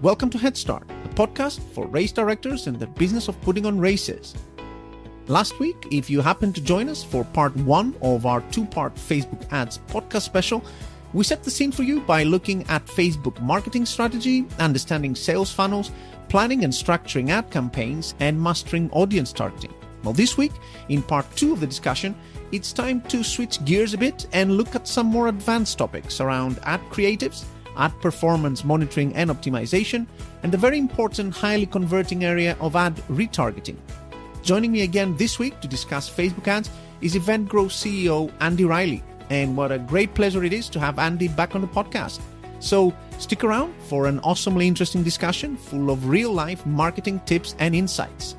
Welcome to Head Start, the podcast for race directors and the business of putting on races. Last week, if you happened to join us for part one of our two-part Facebook ads podcast special, we set the scene for you by looking at Facebook marketing strategy, understanding sales funnels, planning and structuring ad campaigns, and mastering audience targeting. Well, this week, in part two of the discussion, it's time to switch gears a bit and look at some more advanced topics around ad creatives, ad performance monitoring and optimization, and the very important, highly converting area of ad retargeting. Joining me again this week to discuss Facebook ads is EventGrow CEO Andy Riley. And what a great pleasure it is to have Andy back on the podcast. So stick around for an awesomely interesting discussion full of real-life marketing tips and insights.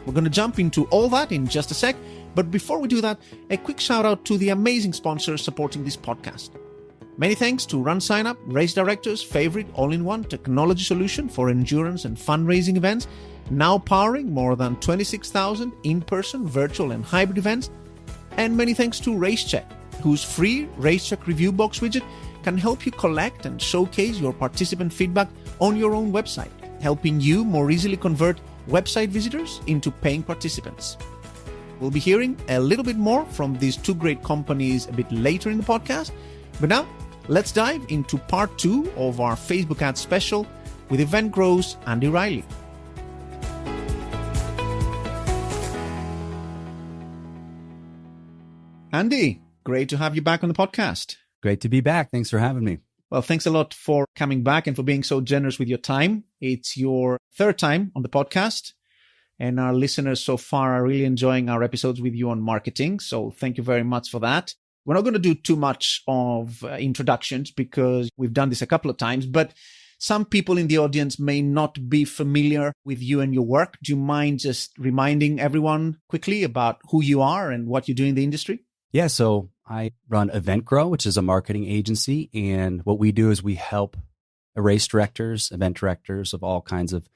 We're going to jump into all that in just a sec, but before we do that, a quick shout out to the amazing sponsors supporting this podcast. Many thanks to RunSignup, Race Director's favorite all-in-one technology solution for endurance and fundraising events, now powering more than 26,000 in-person, virtual and hybrid events. And many thanks to RaceCheck, whose free RaceCheck review box widget can help you collect and showcase your participant feedback on your own website, helping you more easily convert website visitors into paying participants. We'll be hearing a little bit more from these two great companies a bit later in the podcast, but now let's dive into part two of our Facebook ad special with EventGrow's Andy Riley. Andy, great to have you back on the podcast. Great to be back. Thanks for having me. Well, thanks a lot for coming back and for being so generous with your time. It's your third time on the podcast, and our listeners so far are really enjoying our episodes with you on marketing. So thank you very much for that. We're not going to do too much of introductions because we've done this a couple of times, but some people in the audience may not be familiar with you and your work. Do you mind just reminding everyone quickly about who you are and what you do in the industry? Yeah, so I run EventGrow, which is a marketing agency. And what we do is we help race directors, event directors of all kinds of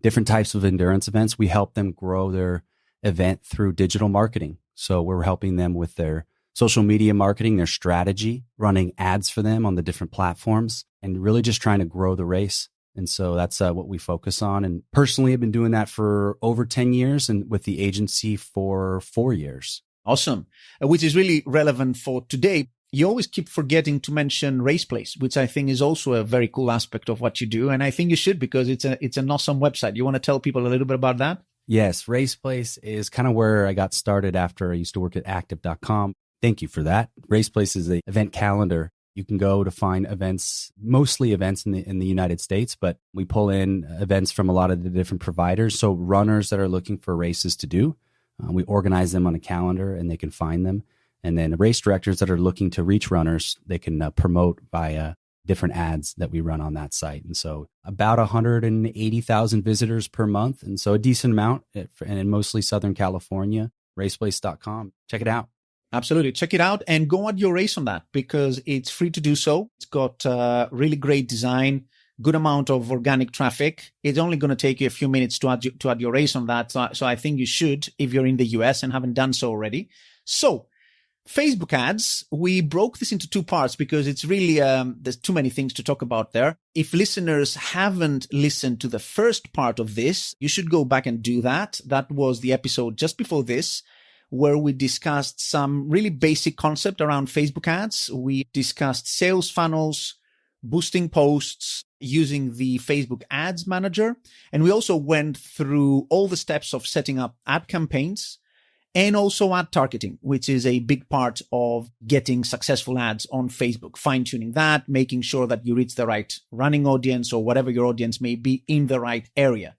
different types of endurance events. We help them grow their event through digital marketing. So we're helping them with their social media marketing, their strategy, running ads for them on the different platforms, and really just trying to grow the race. And so that's what we focus on. And personally, I've been doing that for over 10 years and with the agency for 4 years. Awesome. Which is really relevant for today. You always keep forgetting to mention RacePlace, which I think is also a very cool aspect of what you do. And I think you should because it's an awesome website. You want to tell people a little bit about that? Yes. RacePlace is kind of where I got started after I used to work at active.com. Thank you for that. RacePlace is an event calendar. You can go to find events, mostly events in the United States, but we pull in events from a lot of the different providers. So runners that are looking for races to do, we organize them on a calendar and they can find them. And then race directors that are looking to reach runners, they can promote via different ads that we run on that site. And so about 180,000 visitors per month. And so a decent amount, and in mostly Southern California, raceplace.com. Check it out. Absolutely. Check it out and go add your race on that because it's free to do so. It's got really great design, good amount of organic traffic. It's only going to take you a few minutes to add your race on that. So I think you should if you're in the US and haven't done so already. So Facebook ads, we broke this into two parts because it's really, there's too many things to talk about there. If listeners haven't listened to the first part of this, you should go back and do that. That was the episode just before this, where we discussed some really basic concept around Facebook ads. We discussed sales funnels, boosting posts, using the Facebook Ads Manager. And we also went through all the steps of setting up ad campaigns and also ad targeting, which is a big part of getting successful ads on Facebook, fine-tuning that, making sure that you reach the right running audience or whatever your audience may be in the right area.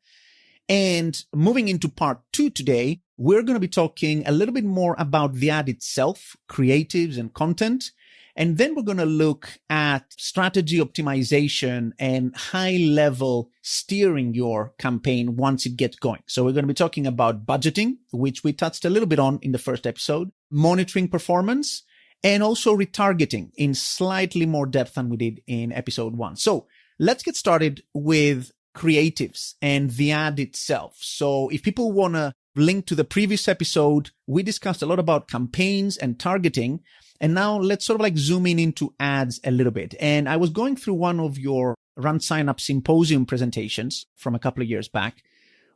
And moving into part two today, we're going to be talking a little bit more about the ad itself, creatives and content. And then we're going to look at strategy optimization and high level steering your campaign once it gets going. So we're going to be talking about budgeting, which we touched a little bit on in the first episode, monitoring performance, and also retargeting in slightly more depth than we did in episode one. So let's get started with creatives and the ad itself. So if people want to link to the previous episode, we discussed a lot about campaigns and targeting. And now let's sort of like zoom in into ads a little bit. And I was going through one of your Run Sign Up Symposium presentations from a couple of years back,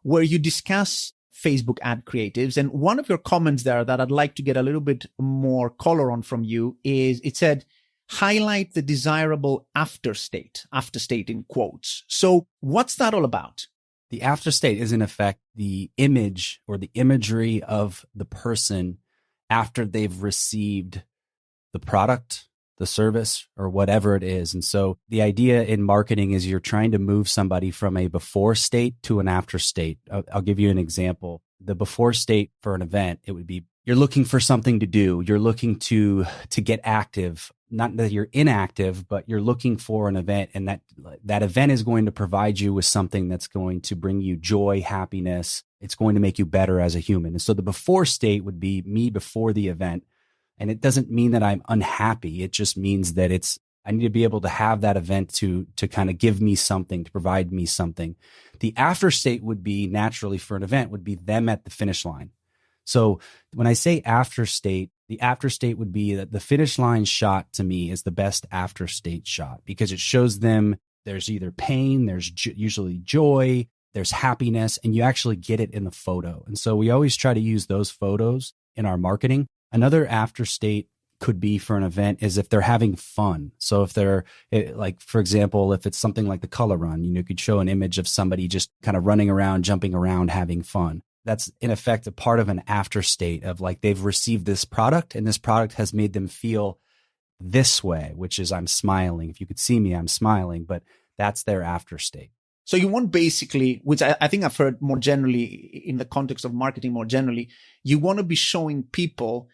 where you discuss Facebook ad creatives. And one of your comments there that I'd like to get a little bit more color on from you is it said, highlight the desirable after state in quotes. So what's that all about? The after state is in effect the image or the imagery of the person after they've received the product, the service, or whatever it is. And so the idea in marketing is you're trying to move somebody from a before state to an after state. I'll give you an example. The before state for an event, it would be you're looking for something to do. You're looking to get active. Not that you're inactive, but you're looking for an event, and that event is going to provide you with something that's going to bring you joy, happiness. It's going to make you better as a human. And so the before state would be me before the event. And it doesn't mean that I'm unhappy. It just means that I need to be able to have that event to kind of give me something, to provide me something. The after state would be naturally for an event would be them at the finish line. So when I say after state, the after state would be that the finish line shot to me is the best after state shot because it shows them there's either pain, there's usually joy, there's happiness, and you actually get it in the photo. And so we always try to use those photos in our marketing. Another after state could be for an event is if they're having fun. So if they're like, for example, if it's something like the color run, you could show an image of somebody just kind of running around, jumping around, having fun. That's in effect a part of an after state of like they've received this product and this product has made them feel this way, which is I'm smiling. If you could see me, I'm smiling, but that's their after state. So you want basically, which I think I've heard more generally in the context of marketing more generally, you want to be showing people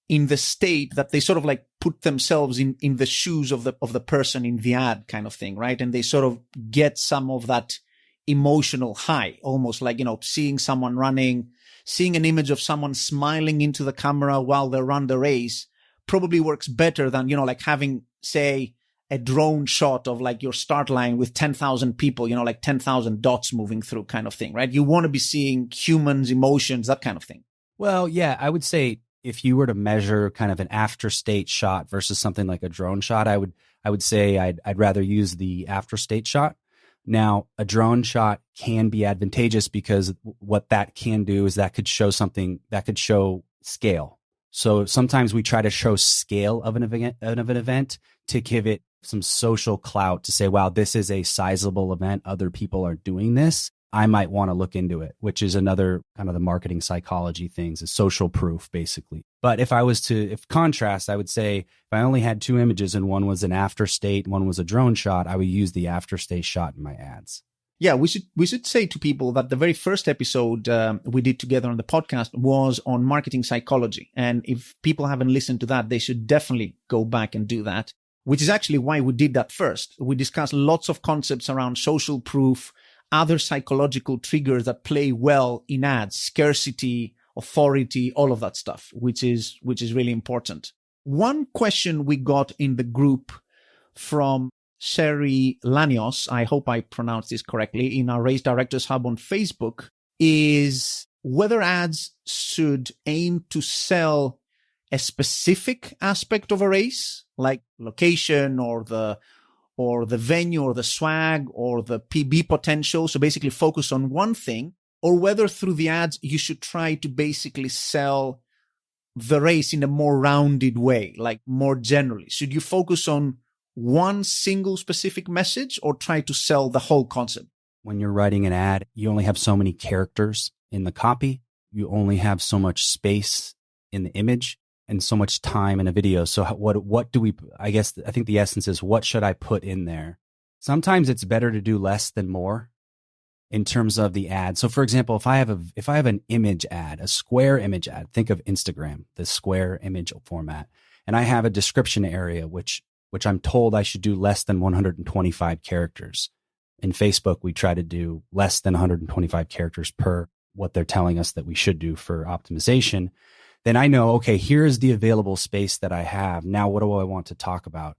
in the state that they sort of like put themselves in the shoes of the person in the ad kind of thing, right? And they sort of get some of that emotional high, almost like, seeing someone running, seeing an image of someone smiling into the camera while they run the race probably works better than, like having, say, a drone shot of like your start line with 10,000 people, like 10,000 dots moving through kind of thing, right? You want to be seeing humans, emotions, that kind of thing. Well, yeah, I would say if you were to measure kind of an after state shot versus something like a drone shot, I would say I'd rather use the after state shot. Now, a drone shot can be advantageous because what that can do is that could show something that could show scale. So sometimes we try to show scale of an event to give it some social clout to say, wow, this is a sizable event. Other people are doing this. I might want to look into it, which is another kind of the marketing psychology things, is social proof, basically. But if contrast, I would say if I only had two images and one was an after state, one was a drone shot, I would use the after state shot in my ads. Yeah, we should say to people that the very first episode we did together on the podcast was on marketing psychology. And if people haven't listened to that, they should definitely go back and do that, which is actually why we did that first. We discussed lots of concepts around social proof, other psychological triggers that play well in ads, scarcity, authority, all of that stuff, which is really important. One question we got in the group from Sherry Lanios, I hope I pronounced this correctly, in our Race Directors Hub on Facebook, is whether ads should aim to sell a specific aspect of a race, like location or the venue or the swag or the PB potential. So basically focus on one thing, or whether through the ads, you should try to basically sell the race in a more rounded way, like more generally. Should you focus on one single specific message or try to sell the whole concept? When you're writing an ad, you only have so many characters in the copy. You only have so much space in the image and so much time in a video. So what do we, I think the essence is, what should I put in there? Sometimes it's better to do less than more in terms of the ad. So for example, if I have an image ad, a square image ad, think of Instagram, the square image format, and I have a description area, which I'm told I should do less than 125 characters. In Facebook, we try to do less than 125 characters per what they're telling us that we should do for optimization. Then I know, okay, here's the available space that I have. Now, what do I want to talk about?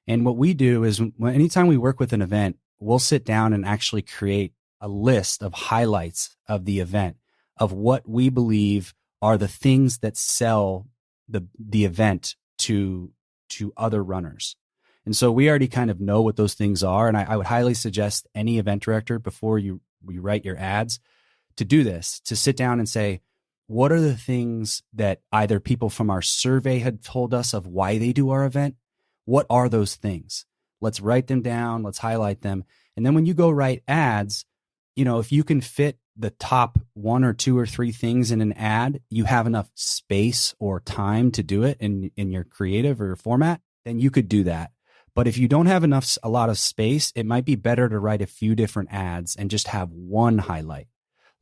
And what we do is anytime we work with an event, we'll sit down and actually create a list of highlights of the event, of what we believe are the things that sell the event to other runners. And so we already kind of know what those things are. And I would highly suggest any event director, before you write your ads, to do this, to sit down and say, what are the things that either people from our survey had told us of why they do our event? What are those things? Let's write them down. Let's highlight them. And then when you go write ads, if you can fit the top 1 or 2 or 3 things in an ad, you have enough space or time to do it in your creative or your format, then you could do that. But if you don't have a lot of space, it might be better to write a few different ads and just have one highlight.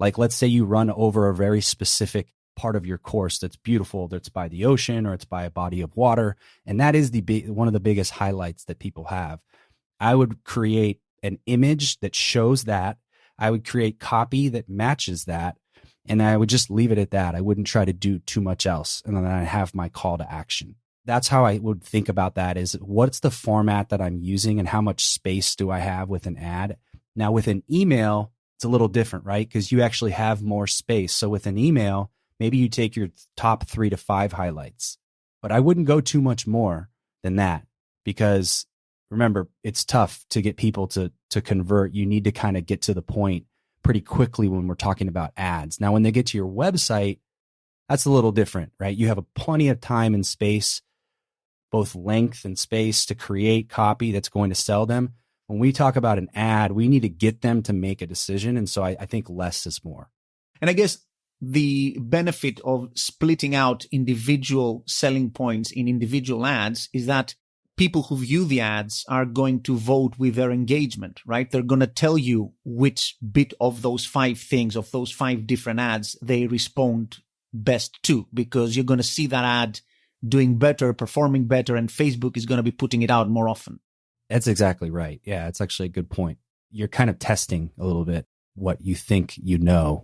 Like, let's say you run over a very specific part of your course that's beautiful, that's by the ocean or it's by a body of water. And that is one of the biggest highlights that people have. I would create an image that shows that. I would create copy that matches that. And I would just leave it at that. I wouldn't try to do too much else. And then I have my call to action. That's how I would think about that, is what's the format that I'm using and how much space do I have with an ad? Now with an email, it's a little different, right? Because you actually have more space. So with an email, maybe you take your top 3 to 5 highlights, but I wouldn't go too much more than that, because remember, it's tough to get people to convert. You need to kind of get to the point pretty quickly when we're talking about ads. Now, when they get to your website, that's a little different, right? You have plenty of time and space, both length and space, to create copy that's going to sell them. When we talk about an ad, we need to get them to make a decision. And so I think less is more. And I guess the benefit of splitting out individual selling points in individual ads is that people who view the ads are going to vote with their engagement, right? They're going to tell you which bit of those 5 things, of those 5 different ads, they respond best to, because you're going to see that ad doing better, performing better, and Facebook is going to be putting it out more often. That's exactly right. Yeah, it's actually a good point. You're kind of testing a little bit what you think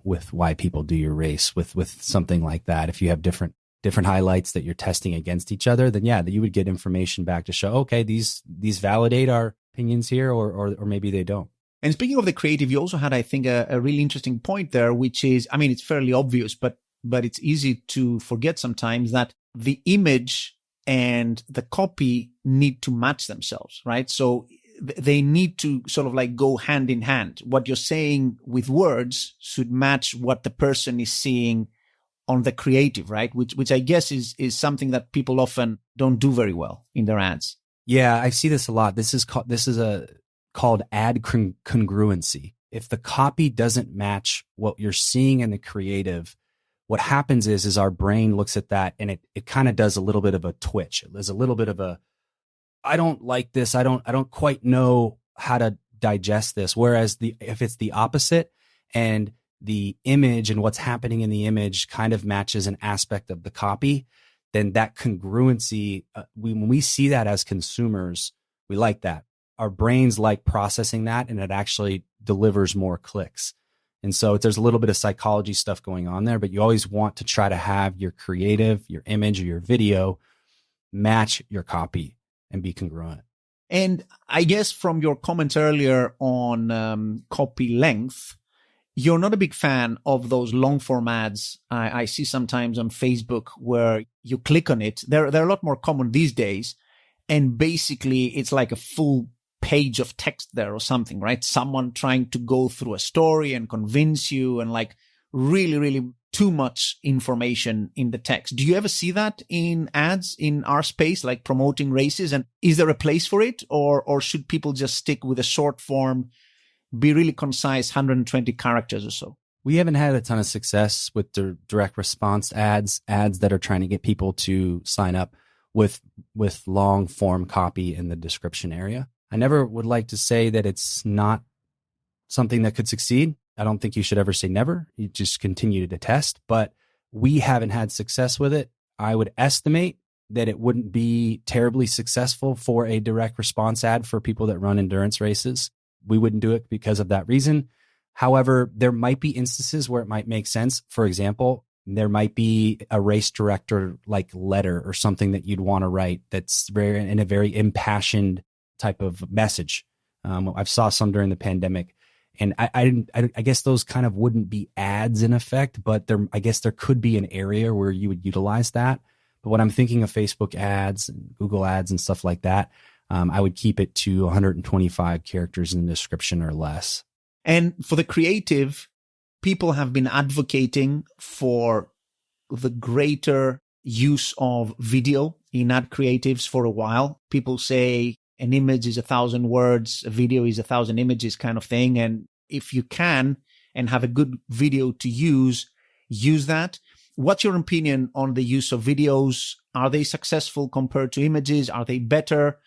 with why people do your race with something like that. If you have different highlights that you're testing against each other, then yeah, you would get information back to show, okay, these validate our opinions here, or maybe they don't. And speaking of the creative, you also had, I think, a really interesting point there, which is, I mean, it's fairly obvious, but it's easy to forget sometimes that the image and the copy need to match themselves, right? So they need to sort of like go hand in hand. What you're saying with words should match what the person is seeing on the creative, right? Which I guess is something that people often don't do very well in their ads. Yeah, I see this a lot. This is called ad congruency. If the copy doesn't match what you're seeing in the creative, what happens is our brain looks at that and it kind of does a little bit of a twitch. There's a little bit of a, I don't like this. I don't quite know how to digest this. Whereas if it's the opposite, and the image and what's happening in the image kind of matches an aspect of the copy, then that congruency, when we see that as consumers, we like that. Our brains like processing that, and it actually delivers more clicks. And so there's a little bit of psychology stuff going on there, but you always want to try to have your creative, your image, or your video match your copy and be congruent. And I guess from your comments earlier on copy length, you're not a big fan of those long form ads I see sometimes on Facebook where you click on it. They're a lot more common these days. And basically it's like a full page of text there or something, right? Someone trying to go through a story and convince you, and like really, really too much information in the text. Do you ever see that in ads in our space, like promoting races? And is there a place for it, or should people just stick with a short form, be really concise, 120 characters or so? We haven't had a ton of success with the direct response ads that are trying to get people to sign up with long form copy in the description area. I never would like to say that it's not something that could succeed. I don't think you should ever say never. You just continue to test, but we haven't had success with it. I would estimate that it wouldn't be terribly successful for a direct response ad for people that run endurance races. We wouldn't do it because of that reason. However, there might be instances where it might make sense. For example, there might be a race director like letter or something that you'd want to write that's in a very impassioned type of message. I've saw some during the pandemic, and I guess those kind of wouldn't be ads in effect, but I guess there could be an area where you would utilize that. But when I'm thinking of Facebook ads and Google ads and stuff like that, I would keep it to 125 characters in the description or less. And for the creative, people have been advocating for the greater use of video in ad creatives for a while. People say an image is 1,000 words, a video is 1,000 images kind of thing. And if you can and have a good video to use that. What's your opinion on the use of videos? Are they successful compared to images? Are they better?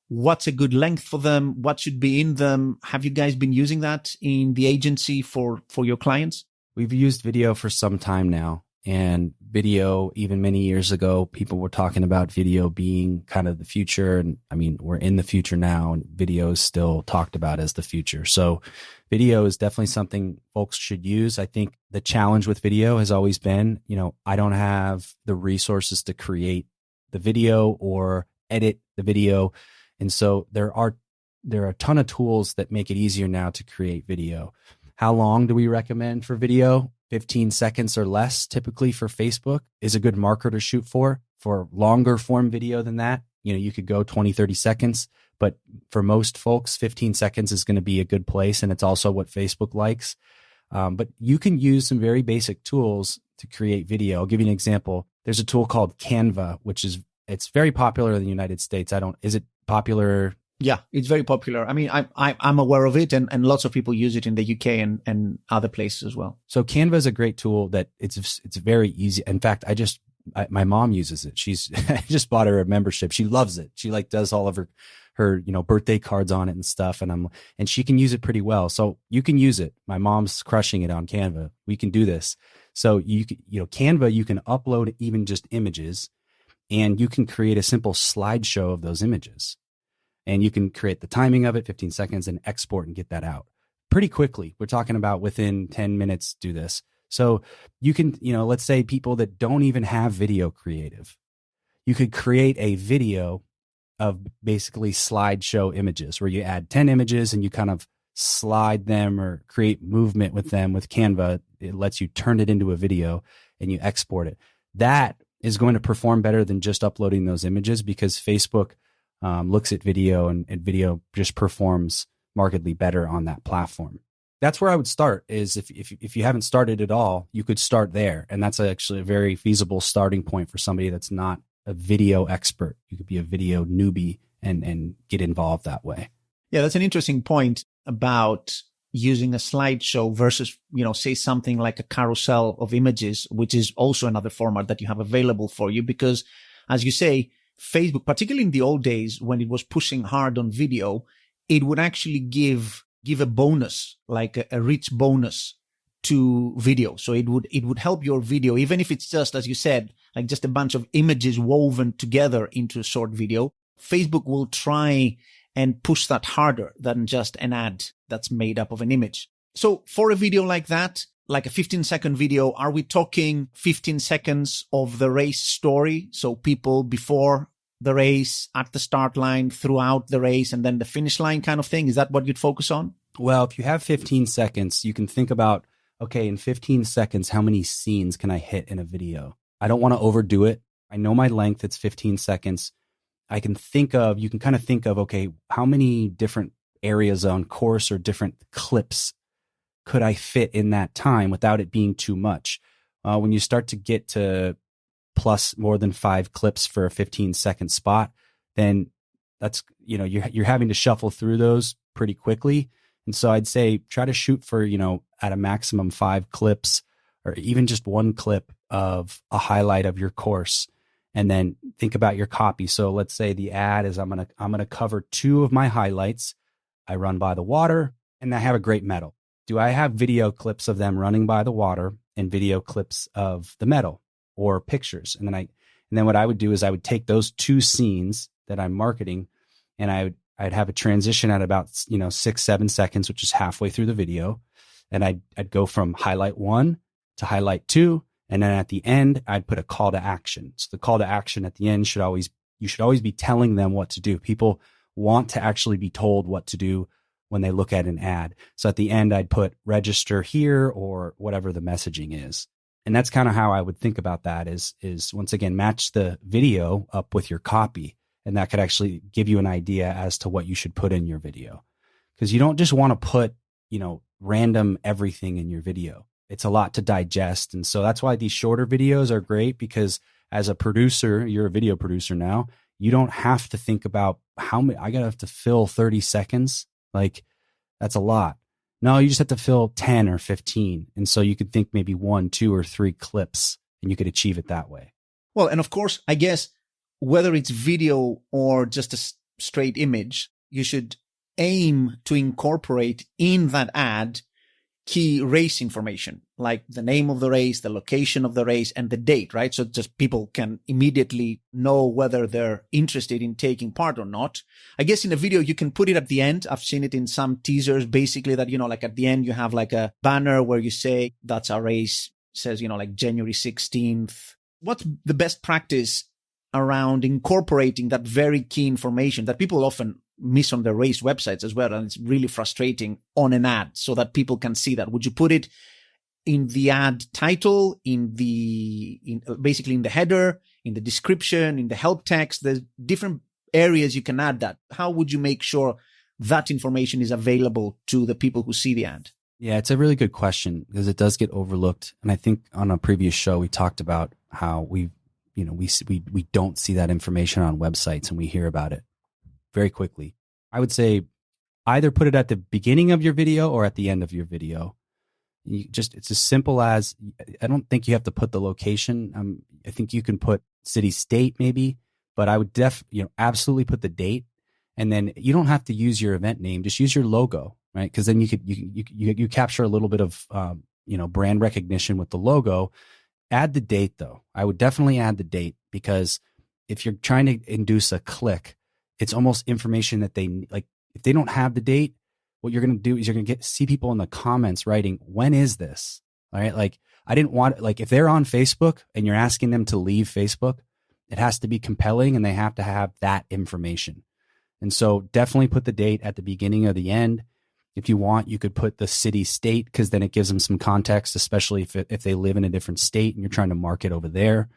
What's a good length for them? What should be in them? Have you guys been using that in the agency for your clients? We've used video for some time now. And video, even many years ago, people were talking about video being kind of the future. And I mean, we're in the future now, and video is still talked about as the future. So video is definitely something folks should use. I think the challenge with video has always been, I don't have the resources to create the video or edit the video. And so there are a ton of tools that make it easier now to create video. How long do we recommend for video? 15 seconds or less, typically for Facebook, is a good marker to shoot for. For longer form video than that, you could go 20, 30 seconds. But for most folks, 15 seconds is going to be a good place. And it's also what Facebook likes. But you can use some very basic tools to create video. I'll give you an example. There's a tool called Canva, it's very popular in the United States. Is it popular? Yeah, it's very popular. I mean, I'm aware of it, and lots of people use it in the UK and other places as well. So Canva is a great tool that it's very easy. In fact, my mom uses it. I just bought her a membership. She loves it. She does all of her birthday cards on it and stuff, and she can use it pretty well. So you can use it. My mom's crushing it on Canva. We can do this. So Canva, you can upload even just images, and you can create a simple slideshow of those images. And you can create the timing of it, 15 seconds, and export and get that out pretty quickly. We're talking about within 10 minutes, do this. So you can, let's say people that don't even have video creative, you could create a video of basically slideshow images where you add 10 images and you kind of slide them or create movement with them with Canva. It lets you turn it into a video and you export it. That is going to perform better than just uploading those images, because Facebook looks at video and video just performs markedly better on that platform. That's where I would start. Is if you haven't started at all, you could start there. And that's actually a very feasible starting point for somebody that's not a video expert. You could be a video newbie and get involved that way. Yeah, that's an interesting point about using a slideshow versus, say something like a carousel of images, which is also another format that you have available for you. Because as you say, Facebook, particularly in the old days when it was pushing hard on video, it would actually give a bonus, like a rich bonus to video. So it would help your video, even if it's just, as you said, like just a bunch of images woven together into a short video. Facebook will try and push that harder than just an ad that's made up of an image. So for a video like that, like a 15-second video, are we talking 15 seconds of the race story? So people before the race, at the start line, throughout the race, and then the finish line kind of thing? Is that what you'd focus on? Well, if you have 15 seconds, you can think about, okay, in 15 seconds, how many scenes can I hit in a video? I don't want to overdo it. I know my length, it's 15 seconds. You can kind of think of, okay, how many different areas on course or different clips could I fit in that time without it being too much? When you start to get to plus more than 5 clips for a 15-second spot, then that's, you're having to shuffle through those pretty quickly. And so I'd say try to shoot for, at a maximum 5 clips, or even just 1 clip of a highlight of your course. And then think about your copy. So let's say the ad is I'm going to cover 2 of my highlights. I run by the water and I have a great medal. Do I have video clips of them running by the water and video clips of the medal or pictures? And then what I would do is I would take those 2 scenes that I'm marketing, and I'd have a transition at about 6-7 seconds, which is halfway through the video, and I'd go from highlight 1 to highlight 2, and then at the end I'd put a call to action. So the call to action at the end you should always be telling them what to do. People want to actually be told what to do when they look at an ad. So at the end, I'd put register here or whatever the messaging is. And that's kind of how I would think about that is once again, match the video up with your copy And that could actually give you an idea as to what you should put in your video. Because you don't just want to put, random everything in your video. It's a lot to digest. And so that's why these shorter videos are great, because as a producer, you're a video producer now, you don't have to think about how many, I gotta have to fill 30 seconds. Like, that's a lot. No, you just have to fill 10 or 15. And so you could think maybe 1, 2, or 3 clips, and you could achieve it that way. Well, and of course, I guess whether it's video or just a straight image, you should aim to incorporate in that ad key race information, like the name of the race, the location of the race, and the date, right? So just people can immediately know whether they're interested in taking part or not. I guess in a video, you can put it at the end. I've seen it in some teasers, basically that, like at the end, you have like a banner where you say, that's our race, says, like January 16th. What's the best practice around incorporating that very key information that people often miss on their race websites as well? And it's really frustrating on an ad so that people can see that. Would you put it in the ad title, basically in the header, in the description, in the help text? There's different areas you can add that. How would you make sure that information is available to the people who see the ad? Yeah, it's a really good question because it does get overlooked. And I think on a previous show, we talked about how we don't see that information on websites, and we hear about it very quickly. I would say either put it at the beginning of your video or at the end of your video. It's as simple as, I don't think you have to put the location. I think you can put city, state maybe, but I would absolutely put the date. And then you don't have to use your event name, just use your logo, right? Because then you capture a little bit of brand recognition with the logo. Add the date though. I would definitely add the date, because if you're trying to induce a click, it's almost information that they like. If they don't have the date, what you're going to do is you're going to see people in the comments writing, when is this? All right. Like, I didn't want, like, if they're on Facebook and you're asking them to leave Facebook, it has to be compelling and they have to have that information. And so definitely put the date at the beginning or the end. If you want, you could put the city, state, because then it gives them some context, especially if they live in a different state and you're trying to market over there.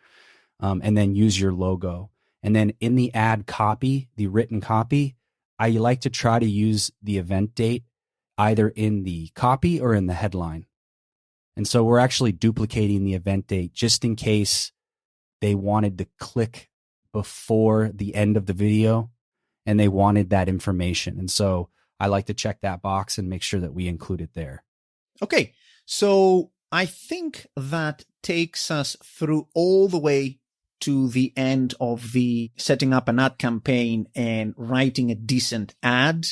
And then use your logo. And then in the ad copy, the written copy, I like to try to use the event date either in the copy or in the headline. And so we're actually duplicating the event date just in case they wanted to click before the end of the video and they wanted that information. And so I like to check that box and make sure that we include it there. Okay. So I think that takes us through all the way to the end of the setting up an ad campaign and writing a decent ad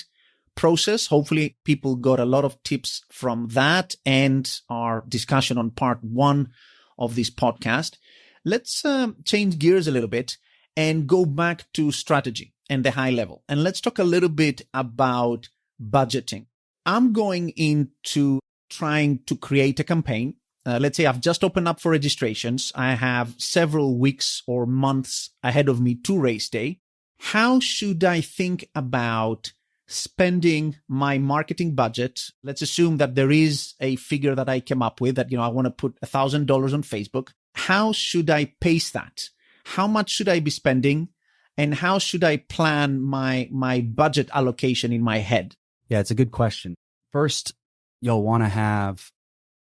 process. Hopefully people got a lot of tips from that and our discussion on part 1 of this podcast. Let's change gears a little bit and go back to strategy and the high level. And let's talk a little bit about budgeting. I'm going into trying to create a campaign. Let's say I've just opened up for registrations. I have several weeks or months ahead of me to race day. How should I think about spending my marketing budget? Let's assume that there is a figure that I came up with that, I want to put $1,000 on Facebook. How should I pace that? How much should I be spending? And how should I plan my budget allocation in my head? Yeah, it's a good question. First, you'll want to have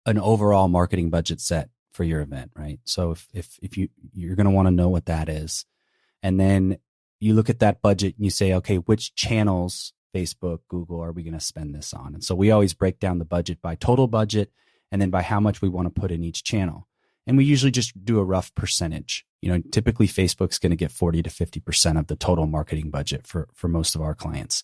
an overall marketing budget set for your event, right? So if you're going to want to know what that is, and then you look at that budget and you say, okay, which channels, Facebook, Google, are we going to spend this on? And so we always break down the budget by total budget and then by how much we want to put in each channel. And we usually just do a rough percentage. Typically Facebook's going to get 40 to 50% of the total marketing budget for most of our clients.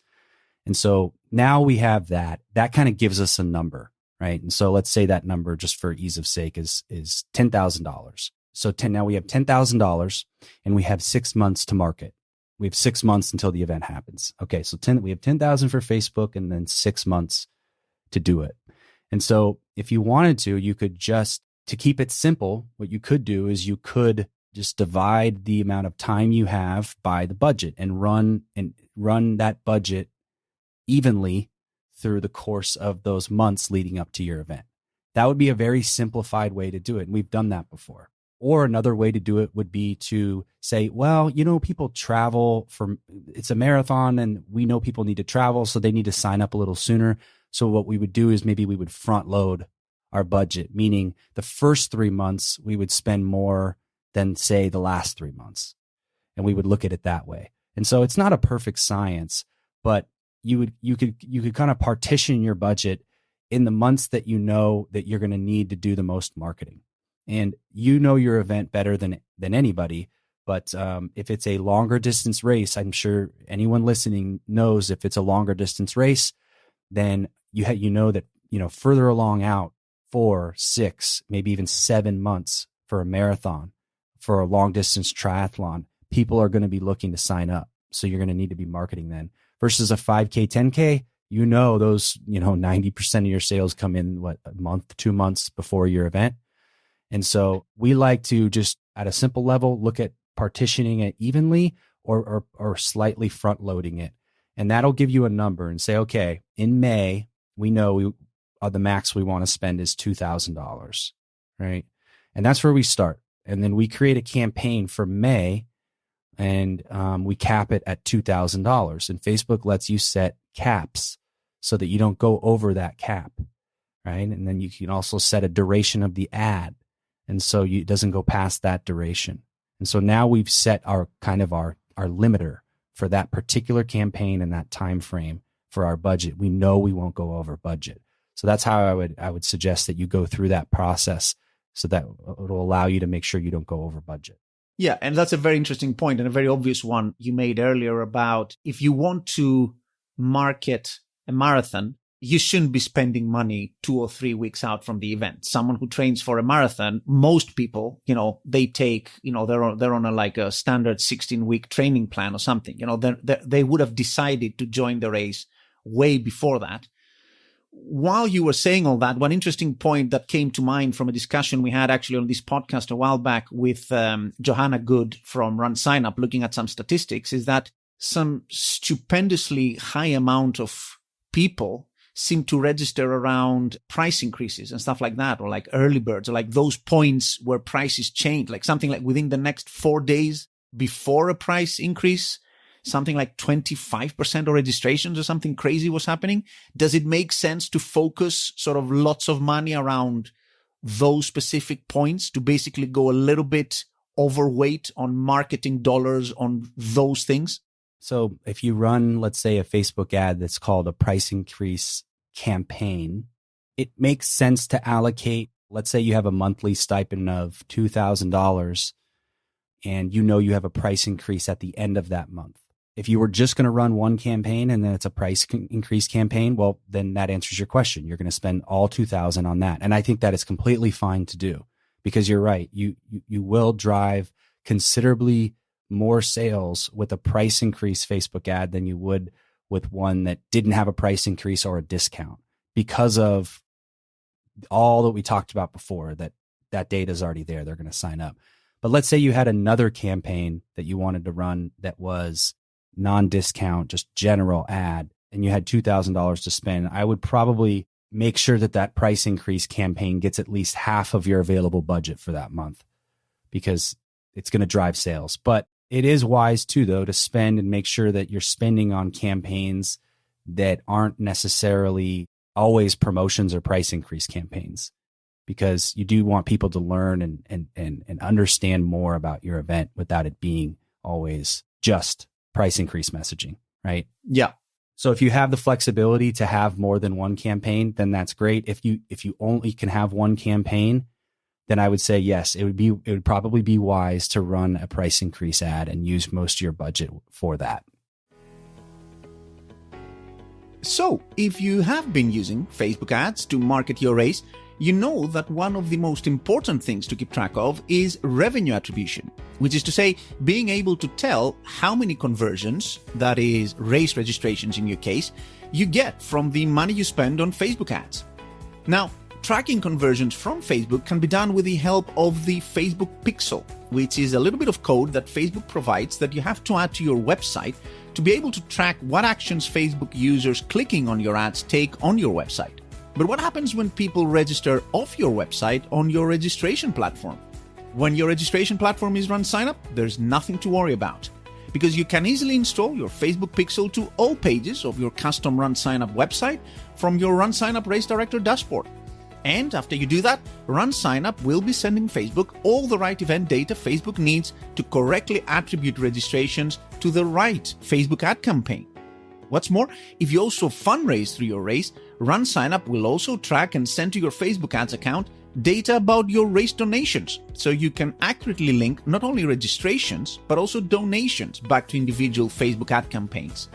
And so now we have that kind of gives us a number. Right. And so let's say that number, just for ease of sake, is $10,000. So now we have $10,000 and we have 6 months to market. We have 6 months until the event happens. Okay. So we have 10,000 for Facebook and then 6 months to do it. And so if you wanted to, you could to keep it simple, what you could do is you could just divide the amount of time you have by the budget and run that budget evenly through the course of those months leading up to your event. That would be a very simplified way to do it. And we've done that before. Or another way to do it would be to say, well, people travel it's a marathon and we know people need to travel, so they need to sign up a little sooner. So what we would do is maybe we would front load our budget, meaning the first 3 months we would spend more than, say, the last 3 months. And we would look at it that way. And so it's not a perfect science, but you could kind of partition your budget in the months that you know that you're going to need to do the most marketing. And your event better than anybody. But if it's a longer distance race, I'm sure anyone listening knows if it's a longer distance race, then you know that further along out, 4, 6, maybe even 7 months for a marathon, for a long distance triathlon, people are going to be looking to sign up. So you're going to need to be marketing then. Versus a 5K, 10K, those 90% of your sales come in a month, 2 months before your event. And so we like to just at a simple level look at partitioning it evenly or slightly front loading it. And that'll give you a number and say, okay, in May, we know the max we want to spend is $2,000, right? And that's where we start. And then we create a campaign for May and we cap it at $2,000. And Facebook lets you set caps so that you don't go over that cap, right? And then you can also set a duration of the ad. And so it doesn't go past that duration. And so now we've set our limiter for that particular campaign and that time frame for our budget. We know we won't go over budget. So that's how I would suggest that you go through that process so that it'll allow you to make sure you don't go over budget. Yeah, and that's a very interesting point and a very obvious one you made earlier about if you want to market a marathon, you shouldn't be spending money 2 or 3 weeks out from the event. Someone who trains for a marathon, most people, they take, they're on a standard 16-week training plan or something. They would have decided to join the race way before that. While you were saying all that, one interesting point that came to mind from a discussion we had actually on this podcast a while back with Johanna Good from Run Sign Up, looking at some statistics, is that some stupendously high amount of people seem to register around price increases and stuff like that, or like early birds, or like those points where prices change, like something like within the next 4 days before a price increase, something like 25% of registrations or something crazy was happening. Does it make sense to focus sort of lots of money around those specific points to basically go a little bit overweight on marketing dollars on those things? So if you run, let's say, a Facebook ad that's called a price increase campaign, it makes sense to allocate, let's say you have a monthly stipend of $2,000 and you have a price increase at the end of that month. If you were just going to run one campaign and then it's a price increase campaign, well, then that answers your question. You're going to spend all $2,000 on that. And I think that is completely fine to do because you're right. You will drive considerably more sales with a price increase Facebook ad than you would with one that didn't have a price increase or a discount because of all that we talked about before, that data is already there. They're going to sign up. But let's say you had another campaign that you wanted to run that was non-discount, just general ad, and you had $2,000 to spend. I would probably make sure that price increase campaign gets at least half of your available budget for that month because it's going to drive sales. But it is wise too, though, to spend and make sure that you're spending on campaigns that aren't necessarily always promotions or price increase campaigns, because you do want people to learn and understand more about your event without it being always just price increase messaging, right? Yeah. So if you have the flexibility to have more than one campaign, then that's great. If you only can have one campaign, then I would say, yes, it would probably be wise to run a price increase ad and use most of your budget for that. So if you have been using Facebook ads to market your race, you know that one of the most important things to keep track of is revenue attribution, which is to say, being able to tell how many conversions, that is race registrations in your case, you get from the money you spend on Facebook ads. Now, tracking conversions from Facebook can be done with the help of the Facebook Pixel, which is a little bit of code that Facebook provides that you have to add to your website to be able to track what actions Facebook users clicking on your ads take on your website. But what happens when people register off your website on your registration platform? When your registration platform is RunSignup, there's nothing to worry about, because you can easily install your Facebook pixel to all pages of your custom RunSignup website from your RunSignup Race Director dashboard. And after you do that, RunSignup will be sending Facebook all the right event data Facebook needs to correctly attribute registrations to the right Facebook ad campaign. What's more, if you also fundraise through your race, RunSignup will also track and send to your Facebook ads account data about your race donations, so you can accurately link not only registrations, but also donations back to individual Facebook ad campaigns.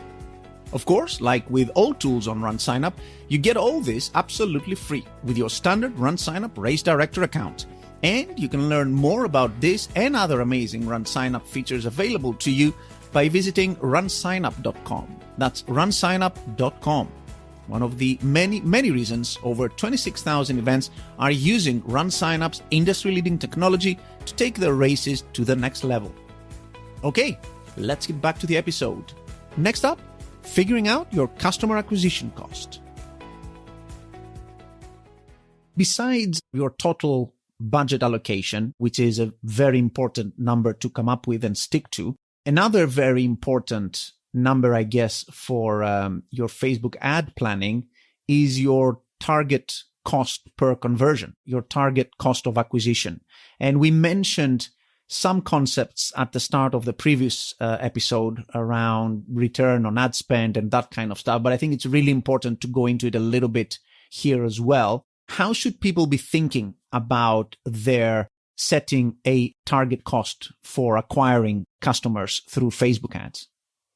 Of course, like with all tools on RunSignup, you get all this absolutely free with your standard RunSignup Race Director account. And you can learn more about this and other amazing RunSignup features available to you by visiting runsignup.com. That's runsignup.com. One of the many reasons over 26,000 events are using RunSignup's industry-leading technology to take their races to the next level. Okay, let's get back to the episode. Next up, figuring out your customer acquisition cost. Besides your total budget allocation, which is a very important number to come up with and stick to, another very important number, I guess, for your Facebook ad planning is your target cost per conversion, your target cost of acquisition. And we mentioned some concepts at the start of the previous episode around return on ad spend and that kind of stuff. But I think it's really important to go into it a little bit here as well. How should people be thinking about their setting a target cost for acquiring customers through Facebook ads?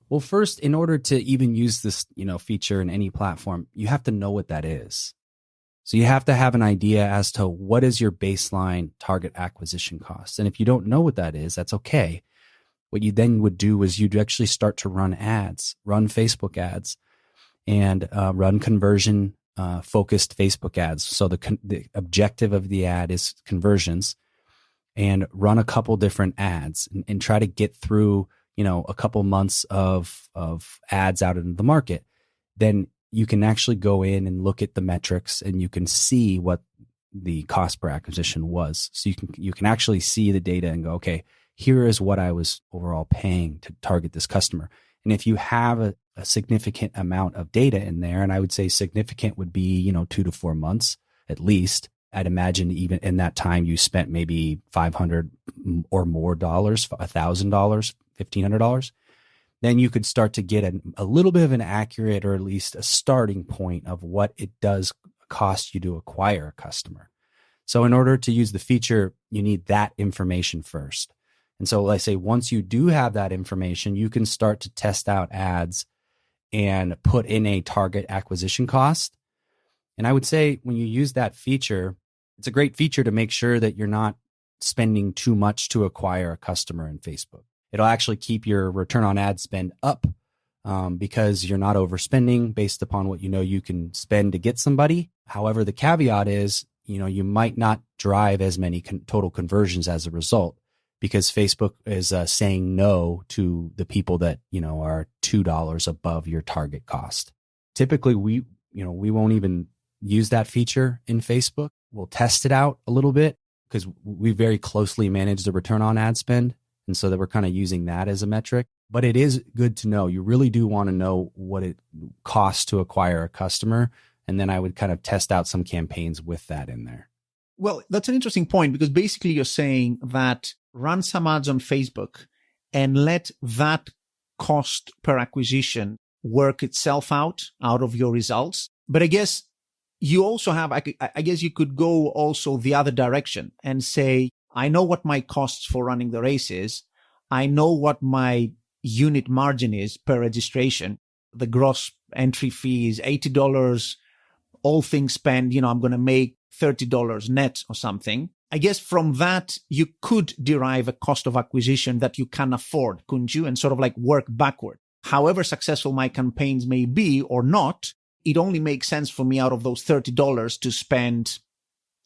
Well, first, in order to even use this, feature in any platform, you have to know what that is. So you have to have an idea as to what is your baseline target acquisition cost. And if you don't know what that is, that's okay. What you then would do is you'd actually start to run ads, run Facebook ads, and run conversion focused Facebook ads. So the objective of the ad is conversions, and run a couple different ads and try to get through a couple months of ads out into the market. Then you can actually go in and look at the metrics, and you can see what the cost per acquisition was. So you can actually see the data and go, okay, here is what I was overall paying to target this customer. And if you have a significant amount of data in there, and I would say significant would be 2 to 4 months at least. I'd imagine even in that time you spent maybe $500 or more dollars, $1,000, $1,500. Then you could start to get a little bit of an accurate, or at least a starting point of what it does cost you to acquire a customer. So in order to use the feature, you need that information first. And so let's say once you do have that information, you can start to test out ads and put in a target acquisition cost. And I would say when you use that feature, it's a great feature to make sure that you're not spending too much to acquire a customer in Facebook. It'll actually keep your return on ad spend up because you're not overspending based upon what you can spend to get somebody. However, the caveat is, you might not drive as many total conversions as a result, because Facebook is saying no to the people that, are $2 above your target cost. Typically, we won't even use that feature in Facebook. We'll test it out a little bit because we very closely manage the return on ad spend. And so that we're kind of using that as a metric. But it is good to know. You really do want to know what it costs to acquire a customer. And then I would kind of test out some campaigns with that in there. Well, that's an interesting point, because basically you're saying that run some ads on Facebook and let that cost per acquisition work itself out of your results. But I guess you also have, I guess you could go also the other direction and say, I know what my costs for running the race is. I know what my unit margin is per registration. The gross entry fee is $80. All things spent, I'm going to make $30 net or something. I guess from that, you could derive a cost of acquisition that you can afford, couldn't you? And sort of like work backward. However successful my campaigns may be or not, it only makes sense for me out of those $30 to spend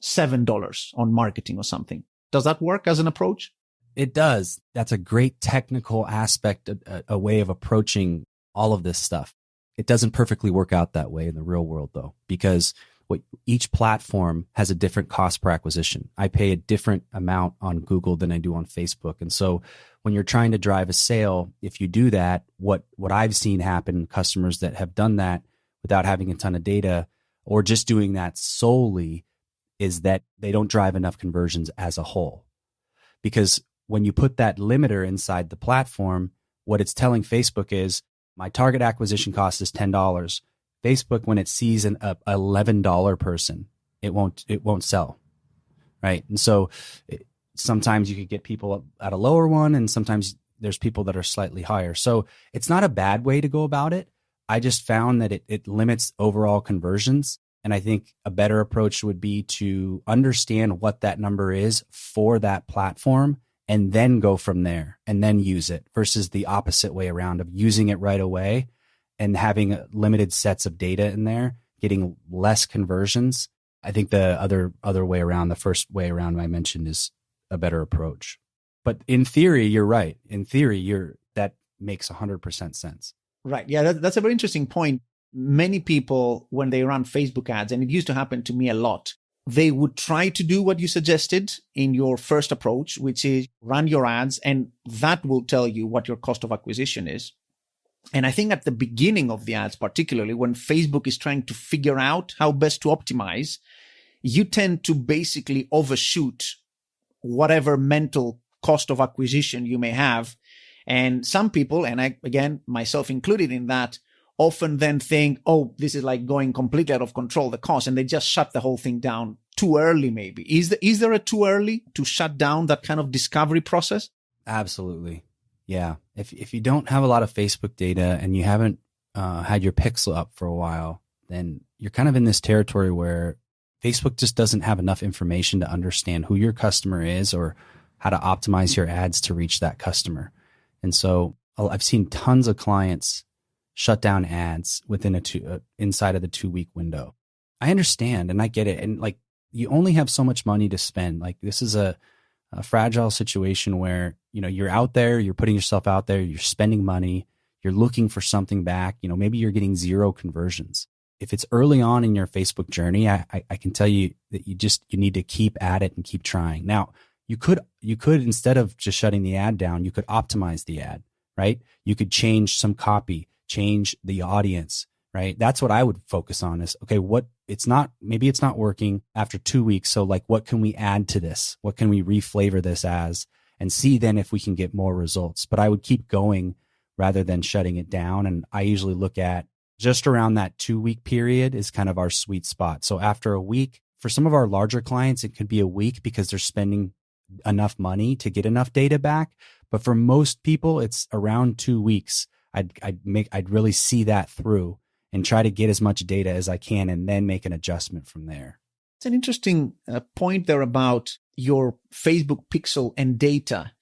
$7 on marketing or something. Does that work as an approach? It does. That's a great technical aspect, a way of approaching all of this stuff. It doesn't perfectly work out that way in the real world, though, because what each platform has a different cost per acquisition. I pay a different amount on Google than I do on Facebook. And so when you're trying to drive a sale, if you do that, what I've seen happen, customers that have done that without having a ton of data or just doing that solely, is that they don't drive enough conversions as a whole. Because when you put that limiter inside the platform, what it's telling Facebook is my target acquisition cost is $10. Facebook, when it sees an $11 person, it won't sell, right? And so sometimes you could get people at a lower one, and sometimes there's people that are slightly higher. So it's not a bad way to go about it. I just found that it limits overall conversions. And I think a better approach would be to understand what that number is for that platform and then go from there and then use it, versus the opposite way around of using it right away and having limited sets of data in there, getting less conversions. I think the other way around, the first way around I mentioned, is a better approach. But in theory, you're right. In theory, that makes 100% sense. Right. Yeah, that's a very interesting point. Many people, when they run Facebook ads, and it used to happen to me a lot, they would try to do what you suggested in your first approach, which is run your ads, and that will tell you what your cost of acquisition is. And I think at the beginning of the ads, particularly when Facebook is trying to figure out how best to optimize, you tend to basically overshoot whatever mental cost of acquisition you may have. And some people, and I, again, myself included in that, often then think, oh, this is like going completely out of control, the cost, and they just shut the whole thing down too early, maybe. Is there a too early to shut down that kind of discovery process? Absolutely. Yeah. If you don't have a lot of Facebook data and you haven't had your pixel up for a while, then you're kind of in this territory where Facebook just doesn't have enough information to understand who your customer is or how to optimize your ads to reach that customer. And so I've seen tons of clients shut down ads within inside of the 2-week window. I understand and I get it. And like, you only have so much money to spend. Like, this is a fragile situation where, you're out there, you're putting yourself out there, you're spending money, you're looking for something back. Maybe you're getting 0 conversions. If it's early on in your Facebook journey, I can tell you that you need to keep at it and keep trying. Now, you could, instead of just shutting the ad down, you could optimize the ad, right? You could change some copy, change the audience, right? That's what I would focus on is, okay, maybe it's not working after 2 weeks. So like, what can we add to this? What can we reflavor this as, and see then if we can get more results? But I would keep going rather than shutting it down. And I usually look at just around that 2-week period is kind of our sweet spot. So after a week, for some of our larger clients, it could be a week because they're spending enough money to get enough data back. But for most people, it's around 2 weeks. I'd really see that through and try to get as much data as I can and then make an adjustment from there. It's an interesting point there about your Facebook pixel and data.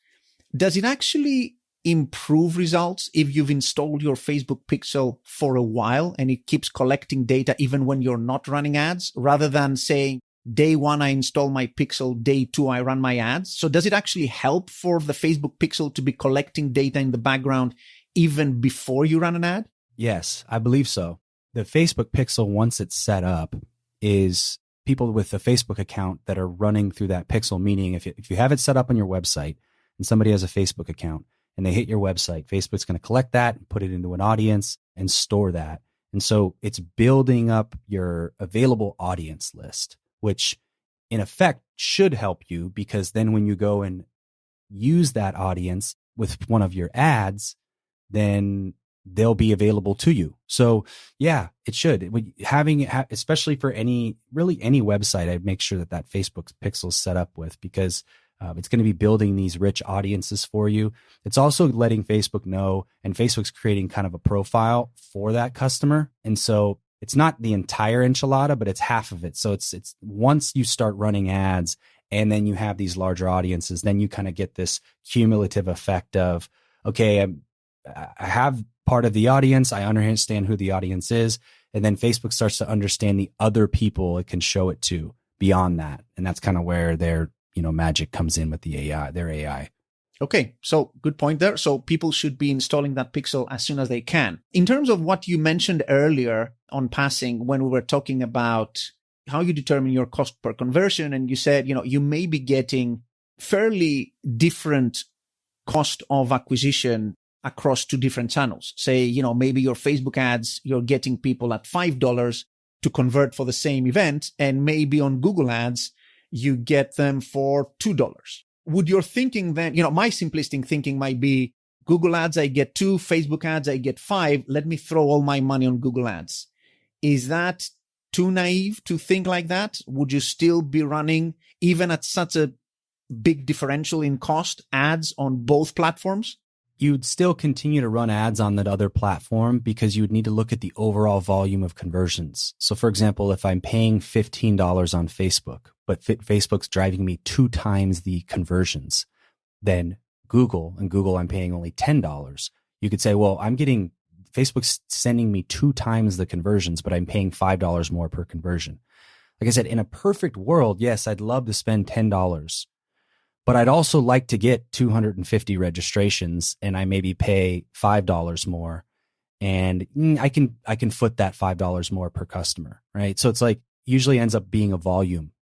Does it actually improve results if you've installed your Facebook pixel for a while and it keeps collecting data even when you're not running ads, rather than saying, day 1, I install my pixel, day 2, I run my ads? So does it actually help for the Facebook pixel to be collecting data in the background even before you run an ad? Yes, I believe so. The Facebook pixel, once it's set up, is people with a Facebook account that are running through that pixel, meaning if you have it set up on your website and somebody has a Facebook account and they hit your website, Facebook's going to collect that and put it into an audience and store that. And so it's building up your available audience list, which in effect should help you, because then when you go and use that audience with one of your ads, then they'll be available to you. So yeah, it should. Especially for any website, I'd make sure that Facebook pixel is set up with, because it's going to be building these rich audiences for you. It's also letting Facebook know, and Facebook's creating kind of a profile for that customer. And so it's not the entire enchilada, but it's half of it. So it's once you start running ads and then you have these larger audiences, then you kind of get this cumulative effect of, okay, I have part of the audience, I understand who the audience is, and then Facebook starts to understand the other people it can show it to beyond that. And that's kind of where their magic comes in with their AI. Okay, so good point there. So people should be installing that pixel as soon as they can. In terms of what you mentioned earlier on passing, when we were talking about how you determine your cost per conversion. And you said, you may be getting fairly different cost of acquisition across two different channels. Say, maybe your Facebook ads, you're getting people at $5 to convert for the same event. And maybe on Google ads, you get them for $2. Would your thinking then, my simplistic thinking might be Google ads, I get 2, Facebook ads, I get 5. Let me throw all my money on Google ads. Is that too naive to think like that? Would you still be running, even at such a big differential in cost, ads on both platforms? You'd still continue to run ads on that other platform because you would need to look at the overall volume of conversions. So for example, if I'm paying $15 on Facebook, but Facebook's driving me 2 times the conversions, then Google I'm paying only $10. You could say, well, Facebook's sending me 2 times the conversions, but I'm paying $5 more per conversion. Like I said, in a perfect world, yes, I'd love to spend $10, but I'd also like to get 250 registrations and I maybe pay $5 more, and I can foot that $5 more per customer, right? So it's like usually ends up being a volume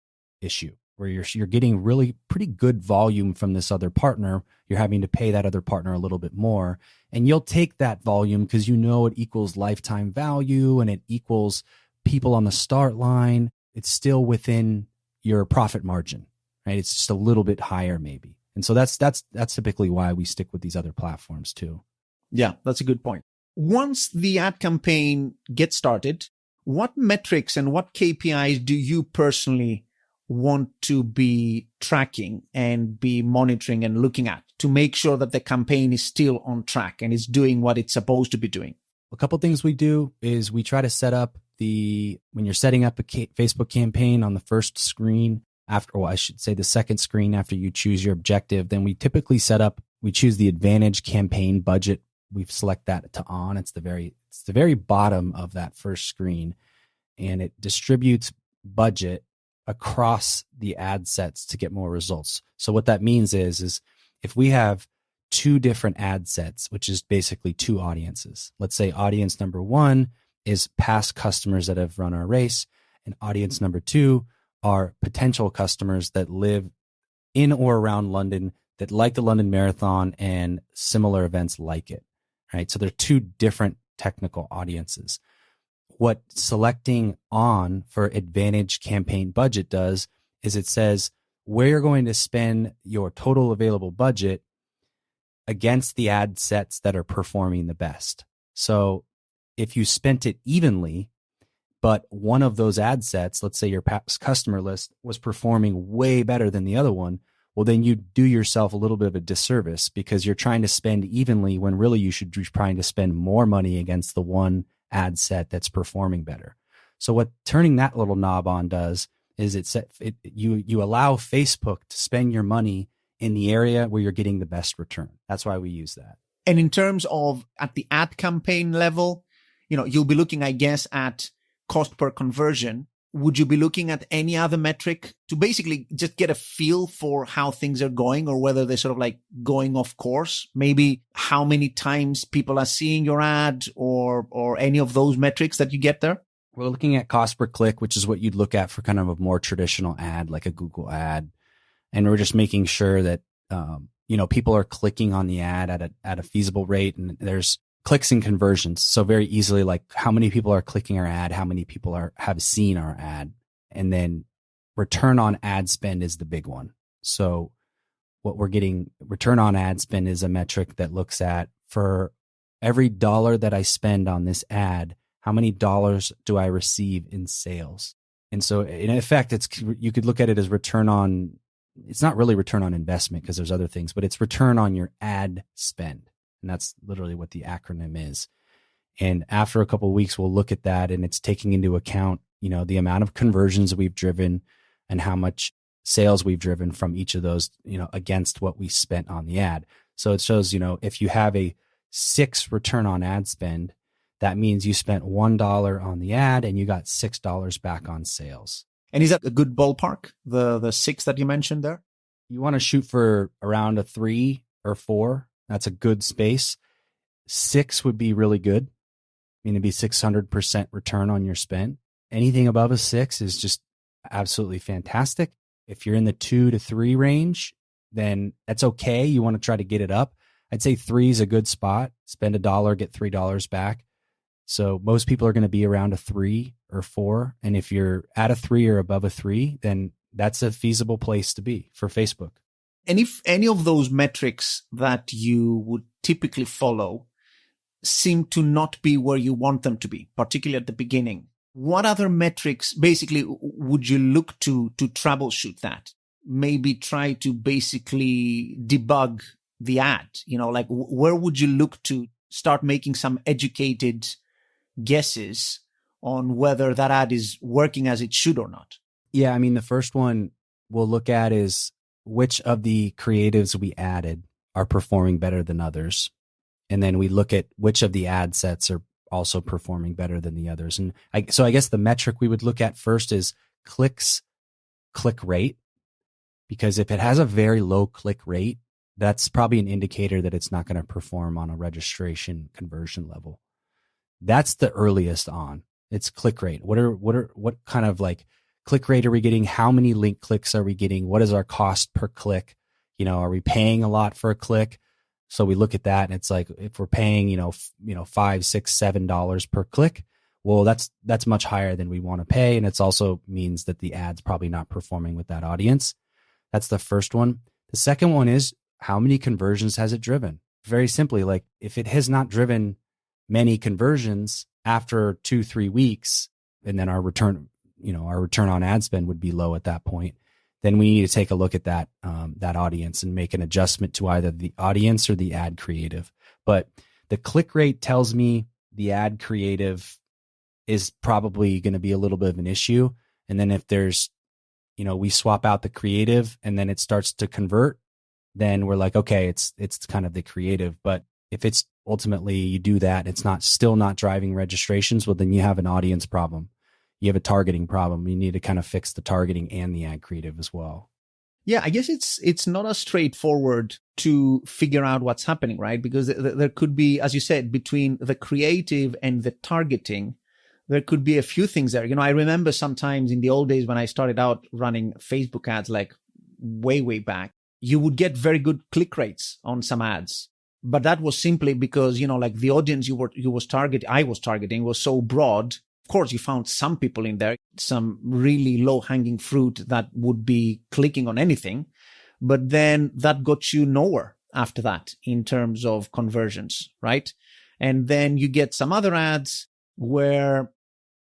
issue where you're getting really pretty good volume from this other partner. You're having to pay that other partner a little bit more, and you'll take that volume because it equals lifetime value and it equals people on the start line. It's still within your profit margin, right? It's just a little bit higher maybe. And so that's typically why we stick with these other platforms too. Yeah, that's a good point. Once the ad campaign gets started, what metrics and what KPIs do you personally want to be tracking and be monitoring and looking at to make sure that the campaign is still on track and is doing what it's supposed to be doing? A couple of things we do is we try to set up when you're setting up a Facebook campaign on the first screen the second screen after you choose your objective, then we typically choose the Advantage campaign budget. We select that to on. It's the very bottom of that first screen, and it distributes budget across the ad sets to get more results. So what that means is if we have 2 different ad sets, which is basically 2 audiences, let's say audience number 1 is past customers that have run our race, and audience number 2 are potential customers that live in or around London that like the London Marathon and similar events like it, right? So they're 2 different technical audiences. What selecting on for Advantage campaign budget does is it says where you're going to spend your total available budget against the ad sets that are performing the best. So if you spent it evenly, but one of those ad sets, let's say your past customer list, was performing way better than the other one, well, then you do yourself a little bit of a disservice because you're trying to spend evenly when really you should be trying to spend more money against the one ad set that's performing better. So what turning that little knob on does is you allow Facebook to spend your money in the area where you're getting the best return. That's why we use that. And in terms of at the ad campaign level, you'll be looking, I guess, at cost per conversion. Would you be looking at any other metric to basically just get a feel for how things are going or whether they're sort of like going off course? Maybe how many times people are seeing your ad or any of those metrics that you get there? We're looking at cost per click, which is what you'd look at for kind of a more traditional ad, like a Google ad. And we're just making sure that, people are clicking on the ad at a feasible rate, and there's clicks and conversions. So very easily, like how many people are clicking our ad, how many people have seen our ad, and then return on ad spend is the big one. So what we're getting, return on ad spend is a metric that looks at for every dollar that I spend on this ad, how many dollars do I receive in sales? And so in effect, you could look at it as it's not really return on investment because there's other things, but it's return on your ad spend. And that's literally what the acronym is. And after a couple of weeks, we'll look at that, and it's taking into account, the amount of conversions we've driven and how much sales we've driven from each of those, against what we spent on the ad. So it shows, if you have a 6 return on ad spend, that means you spent $1 on the ad and you got $6 back on sales. And is that a good ballpark, the 6 that you mentioned there? You want to shoot for around a 3 or 4. That's a good space. 6 would be really good. It'd be 600% return on your spend. Anything above a 6 is just absolutely fantastic. If you're in the 2 to 3 range, then that's okay. You want to try to get it up. I'd say 3 is a good spot. Spend $1, get $3 back. So most people are going to be around a 3 or 4. And if you're at a 3 or above a 3, then that's a feasible place to be for Facebook. And if any of those metrics that you would typically follow seem to not be where you want them to be, particularly at the beginning, what other metrics basically would you look to troubleshoot that? Maybe try to basically debug the ad, like where would you look to start making some educated guesses on whether that ad is working as it should or not? Yeah, I mean, the first one we'll look at is which of the creatives we added are performing better than others. And then we look at which of the ad sets are also performing better than the others. And so I guess the metric we would look at first is click rate, because if it has a very low click rate, that's probably an indicator that it's not going to perform on a registration conversion level. That's the earliest on. It's click rate. What kind of like click rate are we getting? How many link clicks are we getting? What is our cost per click? Are we paying a lot for a click? So we look at that, and it's like, if we're paying, $5, $6, $7 per click, well, that's much higher than we want to pay. And it's also means that the ad's probably not performing with that audience. That's the first one. The second one is, how many conversions has it driven? Very simply, like if it has not driven many conversions after 2-3 weeks, and then our return on ad spend would be low at that point, then we need to take a look at that audience and make an adjustment to either the audience or the ad creative. But the click rate tells me the ad creative is probably going to be a little bit of an issue. And then if there's, we swap out the creative and then it starts to convert, then we're like, okay, it's kind of the creative. But if it's ultimately you do that, it's still not driving registrations, well, then you have an audience problem. You have a targeting problem. You need to kind of fix the targeting and the ad creative as well. Yeah, I guess it's not as straightforward to figure out what's happening, right? Because there could be, as you said, between the creative and the targeting, there could be a few things there. I remember sometimes in the old days when I started out running Facebook ads, like way, way back, you would get very good click rates on some ads. But that was simply because, like the audience I was targeting was so broad. Of course, you found some people in there, some really low hanging fruit that would be clicking on anything, but then that got you nowhere after that in terms of conversions, right? And then you get some other ads where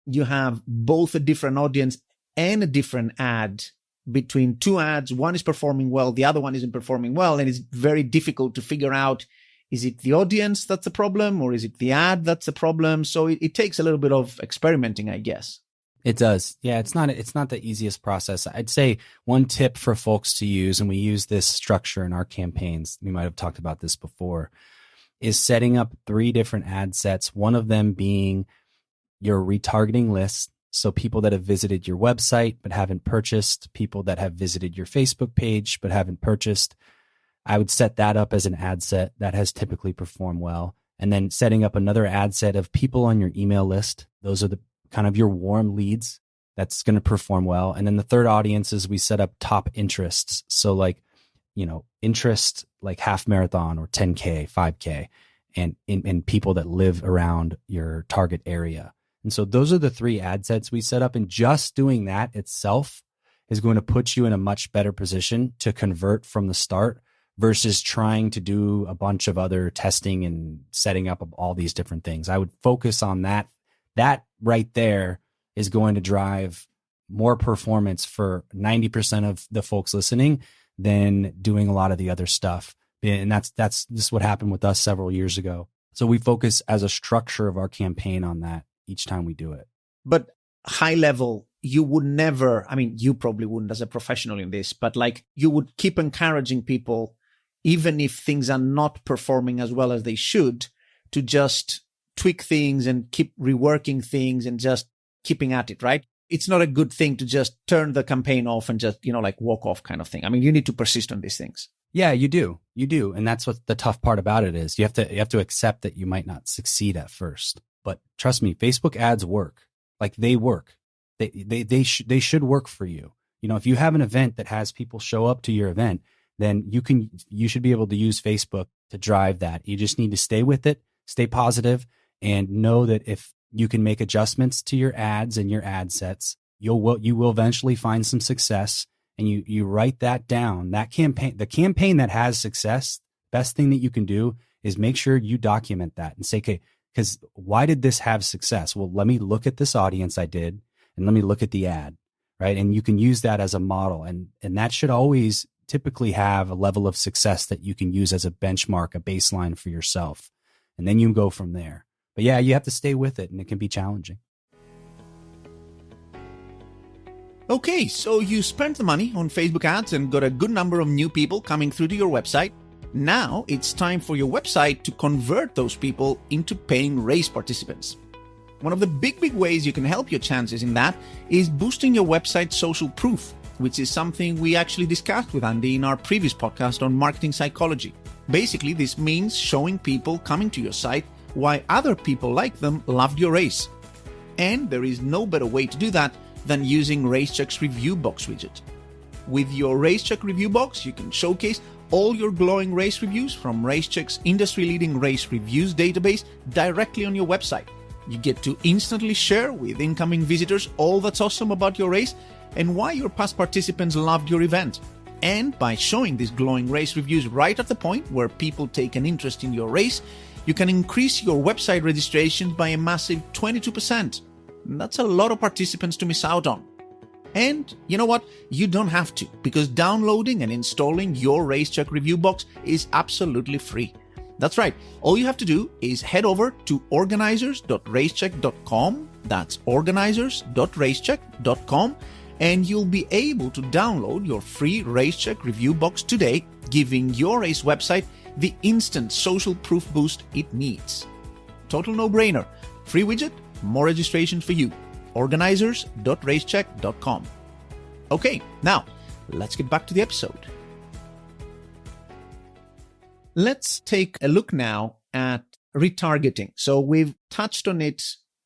you have both a different audience and a different ad between two ads. One is performing well, the other one isn't performing well. And it's very difficult to figure out, is it the audience that's the problem or is it the ad that's the problem? So it takes a little bit of experimenting, I guess. It does. Yeah, it's not the easiest process. I'd say one tip for folks to use, and we use this structure in our campaigns, we might have talked about this before, is setting up 3 different ad sets, one of them being your retargeting list. So people that have visited your website but haven't purchased, people that have visited your Facebook page but haven't purchased. I would set that up as an ad set that has typically performed well. And then setting up another ad set of people on your email list. Those are the kind of your warm leads that's going to perform well. And then the third audience is we set up top interests. So like, interest like half marathon or 10K, 5K, and people that live around your target area. And so those are the 3 ad sets we set up. And just doing that itself is going to put you in a much better position to convert from the start versus trying to do a bunch of other testing and setting up all these different things. I would focus on that. That right there is going to drive more performance for 90% of the folks listening than doing a lot of the other stuff. And that's just what happened with us several years ago. So we focus as a structure of our campaign on that each time we do it. But high level, you would never, you probably wouldn't as a professional in this, but like you would keep encouraging people, even if things are not performing as well as they should, to just tweak things and keep reworking things and just keeping at it, right? It's not a good thing to just turn the campaign off and just, like walk off kind of thing. You need to persist on these things. Yeah, you do. And that's what the tough part about it is. You have to accept that you might not succeed at first. But trust me, Facebook ads work. Like they work. They should work for you. You know, if you have an event that has people show up to your event, then you should be able to use Facebook to drive that. You just need to stay with it, stay positive, and know that if you can make adjustments to your ads and your ad sets, you will eventually find some success. And you write that down. That campaign, the campaign that has success, best thing that you can do is make sure you document that and say, okay, because why did this have success? Well, let me look at this audience I did, and let me look at the ad, right? And you can use that as a model, and that should always typically have a level of success that you can use as a benchmark, a baseline for yourself, and then you go from there. But yeah, you have to stay with it, and it can be challenging. Okay, so you spent the money on Facebook ads and got a good number of new people coming through to your website. Now it's time for your website to convert those people into paying race participants. One of the big ways you can help your chances in that is boosting your website's social proof, which is something we actually discussed with Andy in our previous podcast on marketing psychology. Basically, this means showing people coming to your site why other people like them loved your race. And there is no better way to do that than using RaceCheck's review box widget. With your RaceCheck review box, you can showcase all your glowing race reviews from RaceCheck's industry-leading race reviews database directly on your website. You get to instantly share with incoming visitors all that's awesome about your race and why your past participants loved your event. And by showing these glowing race reviews right at the point where people take an interest in your race, you can increase your website registrations by a massive 22%. That's a lot of participants to miss out on. And you know what? You don't have to, because downloading and installing your RaceCheck review box is absolutely free. That's right. All you have to do is head over to organizers.racecheck.com. That's organizers.racecheck.com. And you'll be able to download your free RaceCheck review box today, giving your race website the instant social proof boost it needs. Total no-brainer. Free widget, more registration for you. Organizers.racecheck.com. Okay, now let's get back to the episode. Let's take a look now at retargeting. So we've touched on it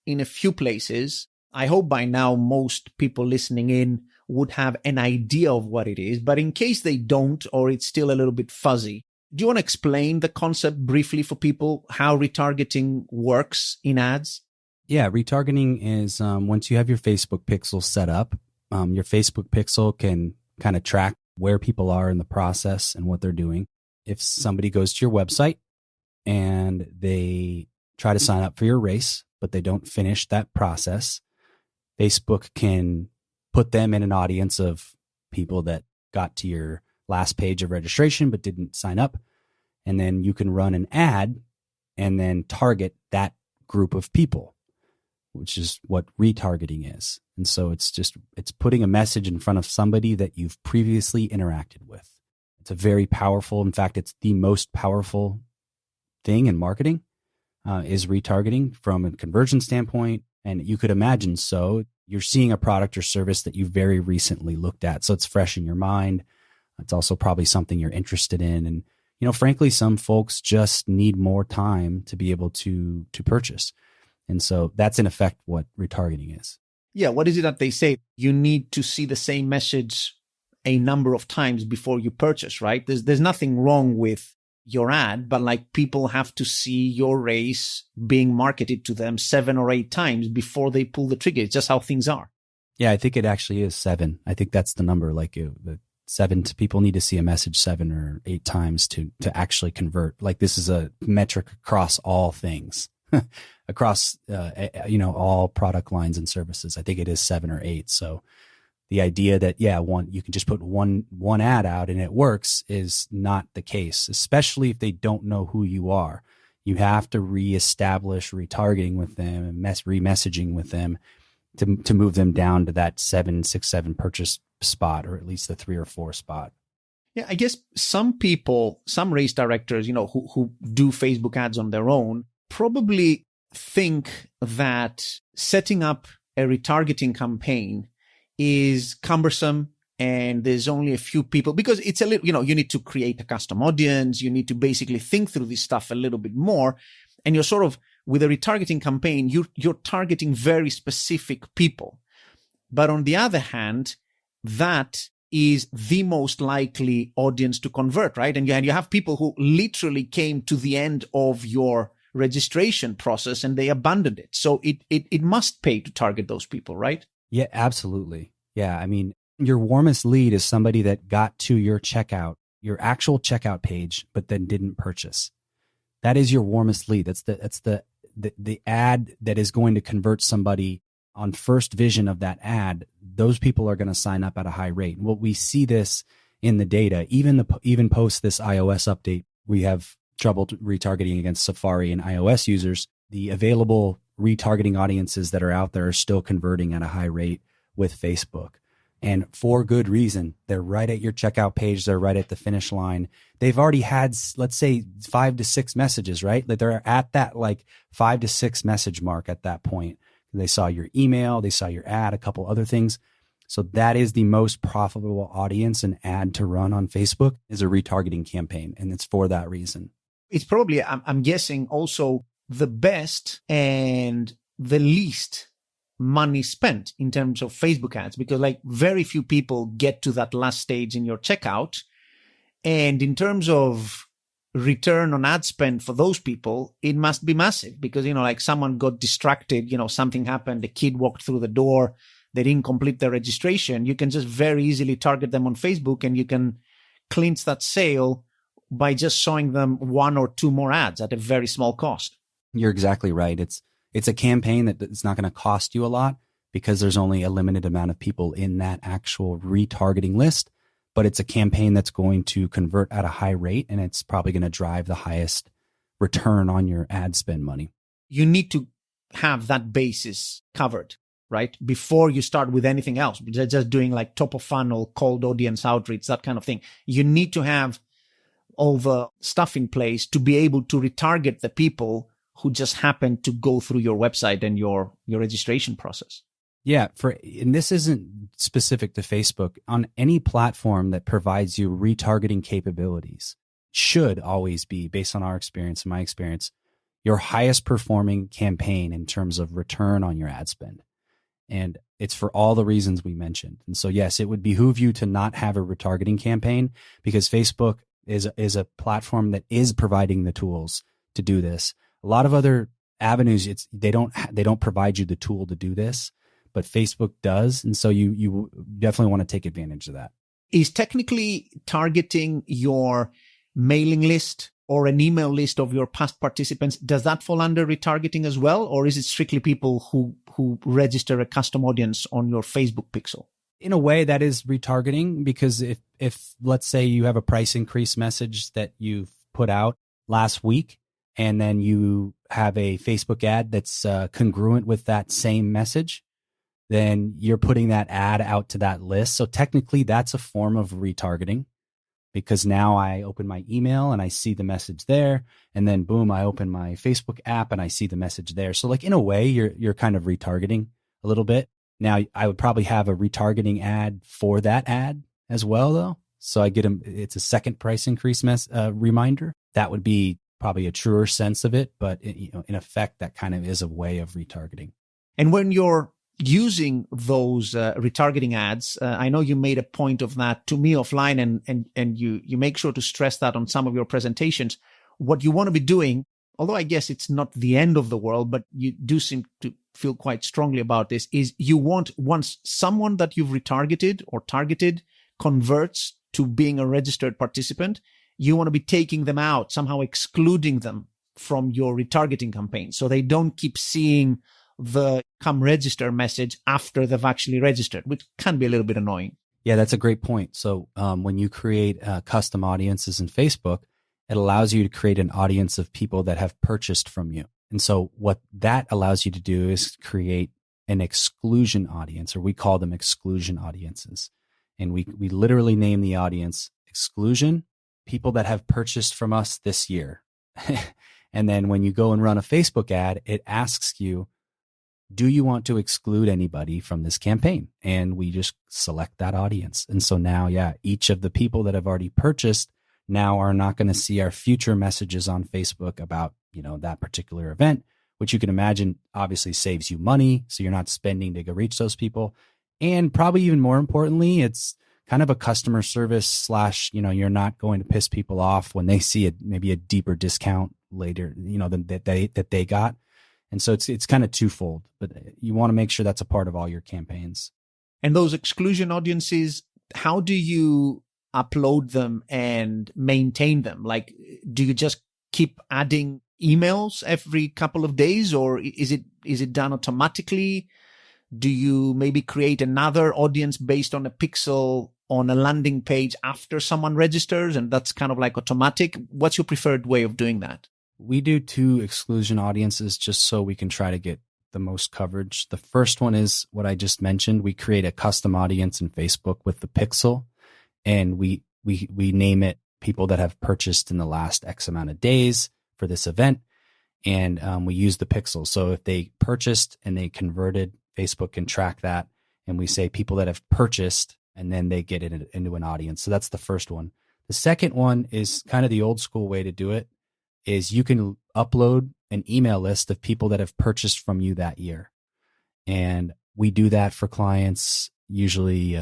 in a few places. I hope by now most people listening in would have an idea of what it is, but in case they don't, or it's still a little bit fuzzy, do you want to explain the concept briefly for people, how retargeting works in ads? Yeah, retargeting is once you have your Facebook pixel set up, your Facebook pixel can kind of track where people are in the process and what they're doing. If somebody goes to your website and they try to sign up for your race, but they don't finish that process, Facebook can put them in an audience of people that got to your last page of registration but didn't sign up. And then you can run an ad and then target that group of people, which is what retargeting is. And so it's putting a message in front of somebody that you've previously interacted with. It's a very powerful, in fact, it's the most powerful thing in marketing is retargeting from a conversion standpoint. And you could imagine, so you're seeing a product or service that you very recently looked at. So it's fresh in your mind. It's also probably something you're interested in. And, you know, frankly, some folks just need more time to be able to purchase. And so that's in effect what retargeting is. Yeah. What is it that they say? You need to see the same message a number of times before you purchase, right? There's nothing wrong with your ad, but like people have to see your race being marketed to them 7 or 8 times before they pull the trigger. It's just how things are. Yeah, I think it actually is 7. I think that's the number. Like the 7 people need to see a message 7 or 8 times to actually convert. Like this is a metric across all things, across all product lines and services. I think it is 7 or 8. So the idea that, you can just put one ad out and it works is not the case, especially if they don't know who you are. You have to reestablish retargeting with them and remessaging with them to move them down to that 7, 6, 7 purchase spot, or at least the 3 or 4 spot. Yeah, I guess some people, some race directors, who do Facebook ads on their own, probably think that setting up a retargeting campaign is cumbersome and there's only a few people, because it's a little, you need to create a custom audience. You need to basically think through this stuff a little bit more. And you're sort of, with a retargeting campaign, you're targeting very specific people. But on the other hand, that is the most likely audience to convert, right? And you have people who literally came to the end of your registration process and they abandoned it. So it must pay to target those people, right? Yeah, absolutely. Yeah. I mean, your warmest lead is somebody that got to your checkout, your actual checkout page, but then didn't purchase. That is your warmest lead. That's the ad that is going to convert somebody on first vision of that ad. Those people are going to sign up at a high rate. Well, we see this in the data, even post this iOS update, we have trouble retargeting against Safari and iOS users. The available retargeting audiences that are out there are still converting at a high rate with Facebook. And for good reason. They're right at your checkout page. They're right at the finish line. They've already had, let's say, 5 to 6 messages, right? Like they're at that like 5 to 6 message mark at that point. They saw your email, they saw your ad, a couple other things. So that is the most profitable audience and ad to run on Facebook is a retargeting campaign. And it's for that reason. It's probably, I'm guessing, also the best and the least money spent in terms of Facebook ads, because like very few people get to that last stage in your checkout. And in terms of return on ad spend for those people, it must be massive because, like someone got distracted, something happened, the kid walked through the door, they didn't complete their registration. You can just very easily target them on Facebook and you can clinch that sale by just showing them 1 or 2 more ads at a very small cost. You're exactly right. It's a campaign that it's not going to cost you a lot because there's only a limited amount of people in that actual retargeting list, but it's a campaign that's going to convert at a high rate and it's probably going to drive the highest return on your ad spend money. You need to have that basis covered, right? Before you start with anything else, just doing like top of funnel, cold audience outreach, that kind of thing. You need to have all the stuff in place to be able to retarget the people who just happen to go through your website and your registration process. Yeah, and this isn't specific to Facebook. On any platform that provides you retargeting capabilities should always be, based on our experience and my experience, your highest performing campaign in terms of return on your ad spend. And it's for all the reasons we mentioned. And so, yes, it would behoove you to not have a retargeting campaign because Facebook is a platform that is providing the tools to do this. A lot of other avenues, they don't provide you the tool to do this, but Facebook does, and so you definitely want to take advantage of that. Is technically targeting your mailing list or an email list of your past participants, does that fall under retargeting as well, or is it strictly people who register a custom audience on your Facebook pixel? In a way, that is retargeting because if let's say you have a price increase message that you've put out last week, and then you have a Facebook ad that's congruent with that same message, then you're putting that ad out to that list. So technically that's a form of retargeting because now I open my email and I see the message there. And then boom, I open my Facebook app and I see the message there. So like in a way, you're kind of retargeting a little bit. Now I would probably have a retargeting ad for that ad as well though. So I get it's a second price increase reminder. That would be probably a truer sense of it, but in effect, that kind of is a way of retargeting. And when you're using those retargeting ads, I know you made a point of that to me offline, and you make sure to stress that on some of your presentations. What you want to be doing, although I guess it's not the end of the world, but you do seem to feel quite strongly about this, is you want, once someone that you've retargeted or targeted converts to being a registered participant, you want to be taking them out, somehow excluding them from your retargeting campaign so they don't keep seeing the come register message after they've actually registered, which can be a little bit annoying. Yeah, that's a great point. So when you create custom audiences in Facebook, it allows you to create an audience of people that have purchased from you. And so what that allows you to do is create an exclusion audience, or we call them exclusion audiences. And we literally name the audience exclusion, people that have purchased from us this year. And then when you go and run a Facebook ad, it asks you, do you want to exclude anybody from this campaign? And we just select that audience. And so now, each of the people that have already purchased now are not going to see our future messages on Facebook about, that particular event, which you can imagine obviously saves you money. So you're not spending to go reach those people. And probably even more importantly, it's kind of a customer service slash, you're not going to piss people off when they see maybe a deeper discount later, than that they got. And so it's kind of twofold, but you want to make sure that's a part of all your campaigns. And those exclusion audiences, how do you upload them and maintain them? Like, do you just keep adding emails every couple of days, or is it done automatically? Do you maybe create another audience based on a pixel on a landing page after someone registers, and that's kind of like automatic? What's your preferred way of doing that? We do 2 exclusion audiences just so we can try to get the most coverage. The first one is what I just mentioned. We create a custom audience in Facebook with the pixel, and we name it people that have purchased in the last X amount of days for this event. And we use the pixel. So if they purchased and they converted, Facebook can track that. And we say people that have purchased, and then they get it into an audience. So that's the first one. The second one is kind of the old school way to do it, is you can upload an email list of people that have purchased from you that year. And we do that for clients usually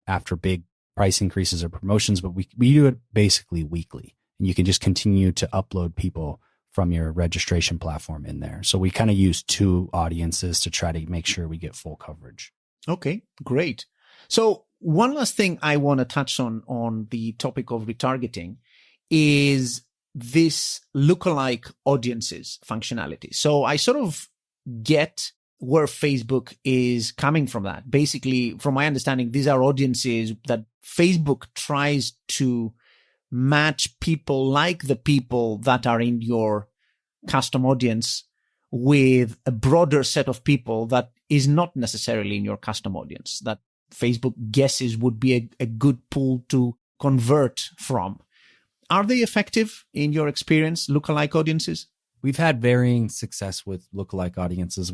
after big price increases or promotions, but we do it basically weekly. And you can just continue to upload people from your registration platform in there. So we kind of use 2 audiences to try to make sure we get full coverage. Okay, great. So one last thing I want to touch on the topic of retargeting is this lookalike audiences functionality. So I sort of get where Facebook is coming from that. Basically, from my understanding, these are audiences that Facebook tries to match people like the people that are in your custom audience with a broader set of people that is not necessarily in your custom audience, that Facebook guesses would be a good pool to convert from. Are they effective in your experience, lookalike audiences? We've had varying success with lookalike audiences.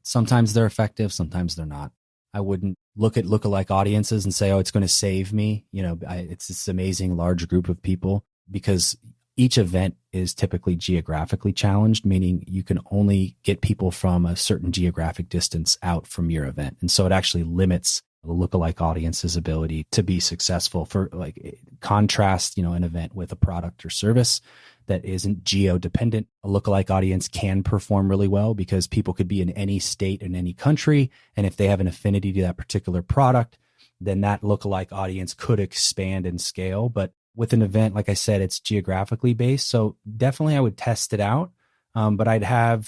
Sometimes they're effective, sometimes they're not. I wouldn't look at lookalike audiences and say, oh, it's going to save me. It's this amazing large group of people, because each event is typically geographically challenged, meaning you can only get people from a certain geographic distance out from your event. And so it actually limits the lookalike audience's ability to be successful. For like contrast, an event with a product or service that isn't geo-dependent. A lookalike audience can perform really well because people could be in any state, in any country. And if they have an affinity to that particular product, then that lookalike audience could expand and scale. But with an event, like I said, it's geographically based. So definitely I would test it out. But I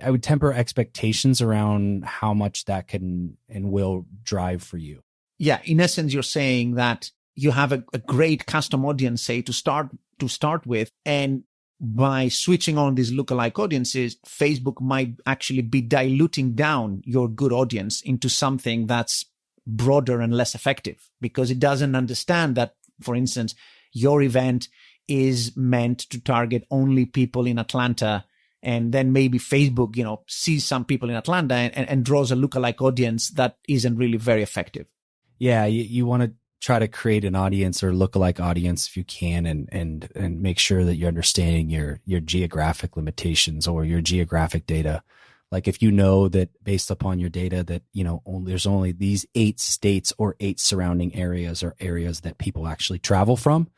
would temper expectations around how much that can and will drive for you. Yeah. In essence, you're saying that you have a great custom audience, say, to start with, and by switching on these lookalike audiences, Facebook might actually be diluting down your good audience into something that's broader and less effective, because it doesn't understand that, for instance, your event is meant to target only people in Atlanta. And then maybe Facebook, sees some people in Atlanta and draws a lookalike audience that isn't really very effective. Yeah, you want to try to create an audience or lookalike audience if you can, and make sure that you're understanding your geographic limitations or your geographic data. Like if you know that based upon your data that, there's only these 8 states or 8 surrounding areas or areas that people actually travel from,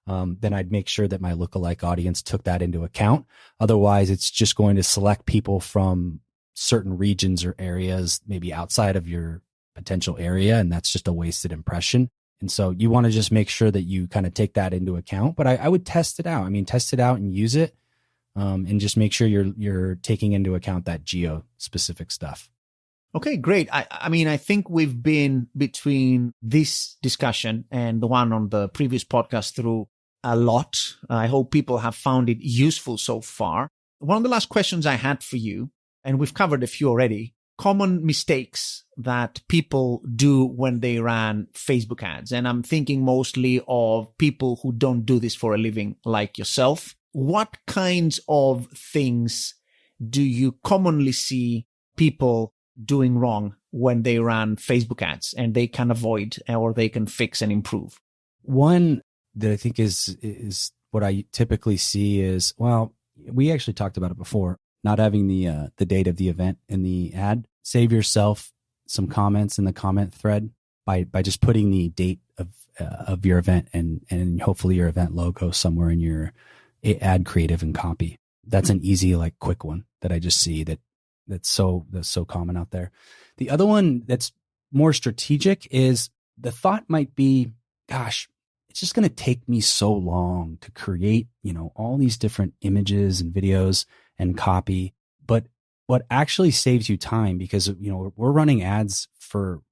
then I'd make sure that my lookalike audience took that into account. Otherwise, it's just going to select people from certain regions or areas, maybe outside of your potential area, and that's just a wasted impression. And so you want to just make sure that you kind of take that into account. But I would test it out. Test it out and use it, and just make sure you're taking into account that geo-specific stuff. Okay, great. I think we've been between this discussion and the one on the previous podcast through a lot. I hope people have found it useful so far. One of the last questions I had for you, and we've covered a few already, common mistakes that people do when they run Facebook ads. And I'm thinking mostly of people who don't do this for a living, like yourself. What kinds of things do you commonly see people doing wrong when they run Facebook ads, and they can avoid or they can fix and improve? One that I think is what I typically see is, well, we actually talked about it before, not having the date of the event in the ad. Save yourself some comments in the comment thread by just putting the date of your event and hopefully your event logo somewhere in your ad creative and copy. That's an easy, like, quick one that I just see that's so common out there. The other one that's more strategic is the thought might be, gosh, it's just going to take me so long to create, all these different images and videos and copy. But what actually saves you time, because, we're running ads for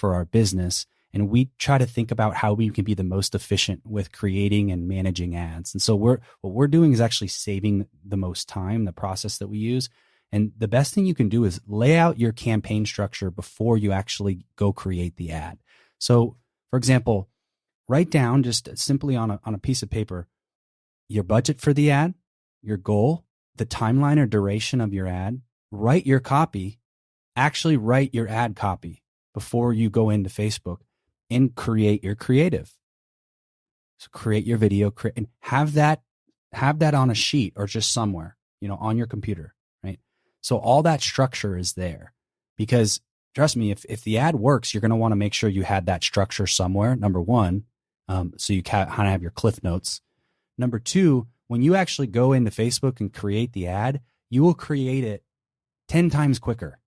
our business, and we try to think about how we can be the most efficient with creating and managing ads. And so what we're doing is actually saving the most time, the process that we use. And the best thing you can do is lay out your campaign structure before you actually go create the ad. So, for example, write down just simply on a piece of paper your budget for the ad, your goal, the timeline or duration of your ad. Write your copy. Actually write your ad copy before you go into Facebook and create your creative. So create your video, and have that on a sheet or just somewhere, on your computer, right? So all that structure is there, because trust me, if the ad works, you're going to want to make sure you had that structure somewhere. Number one, so you kind of have your cliff notes. Number two, when you actually go into Facebook and create the ad, you will create it 10 times quicker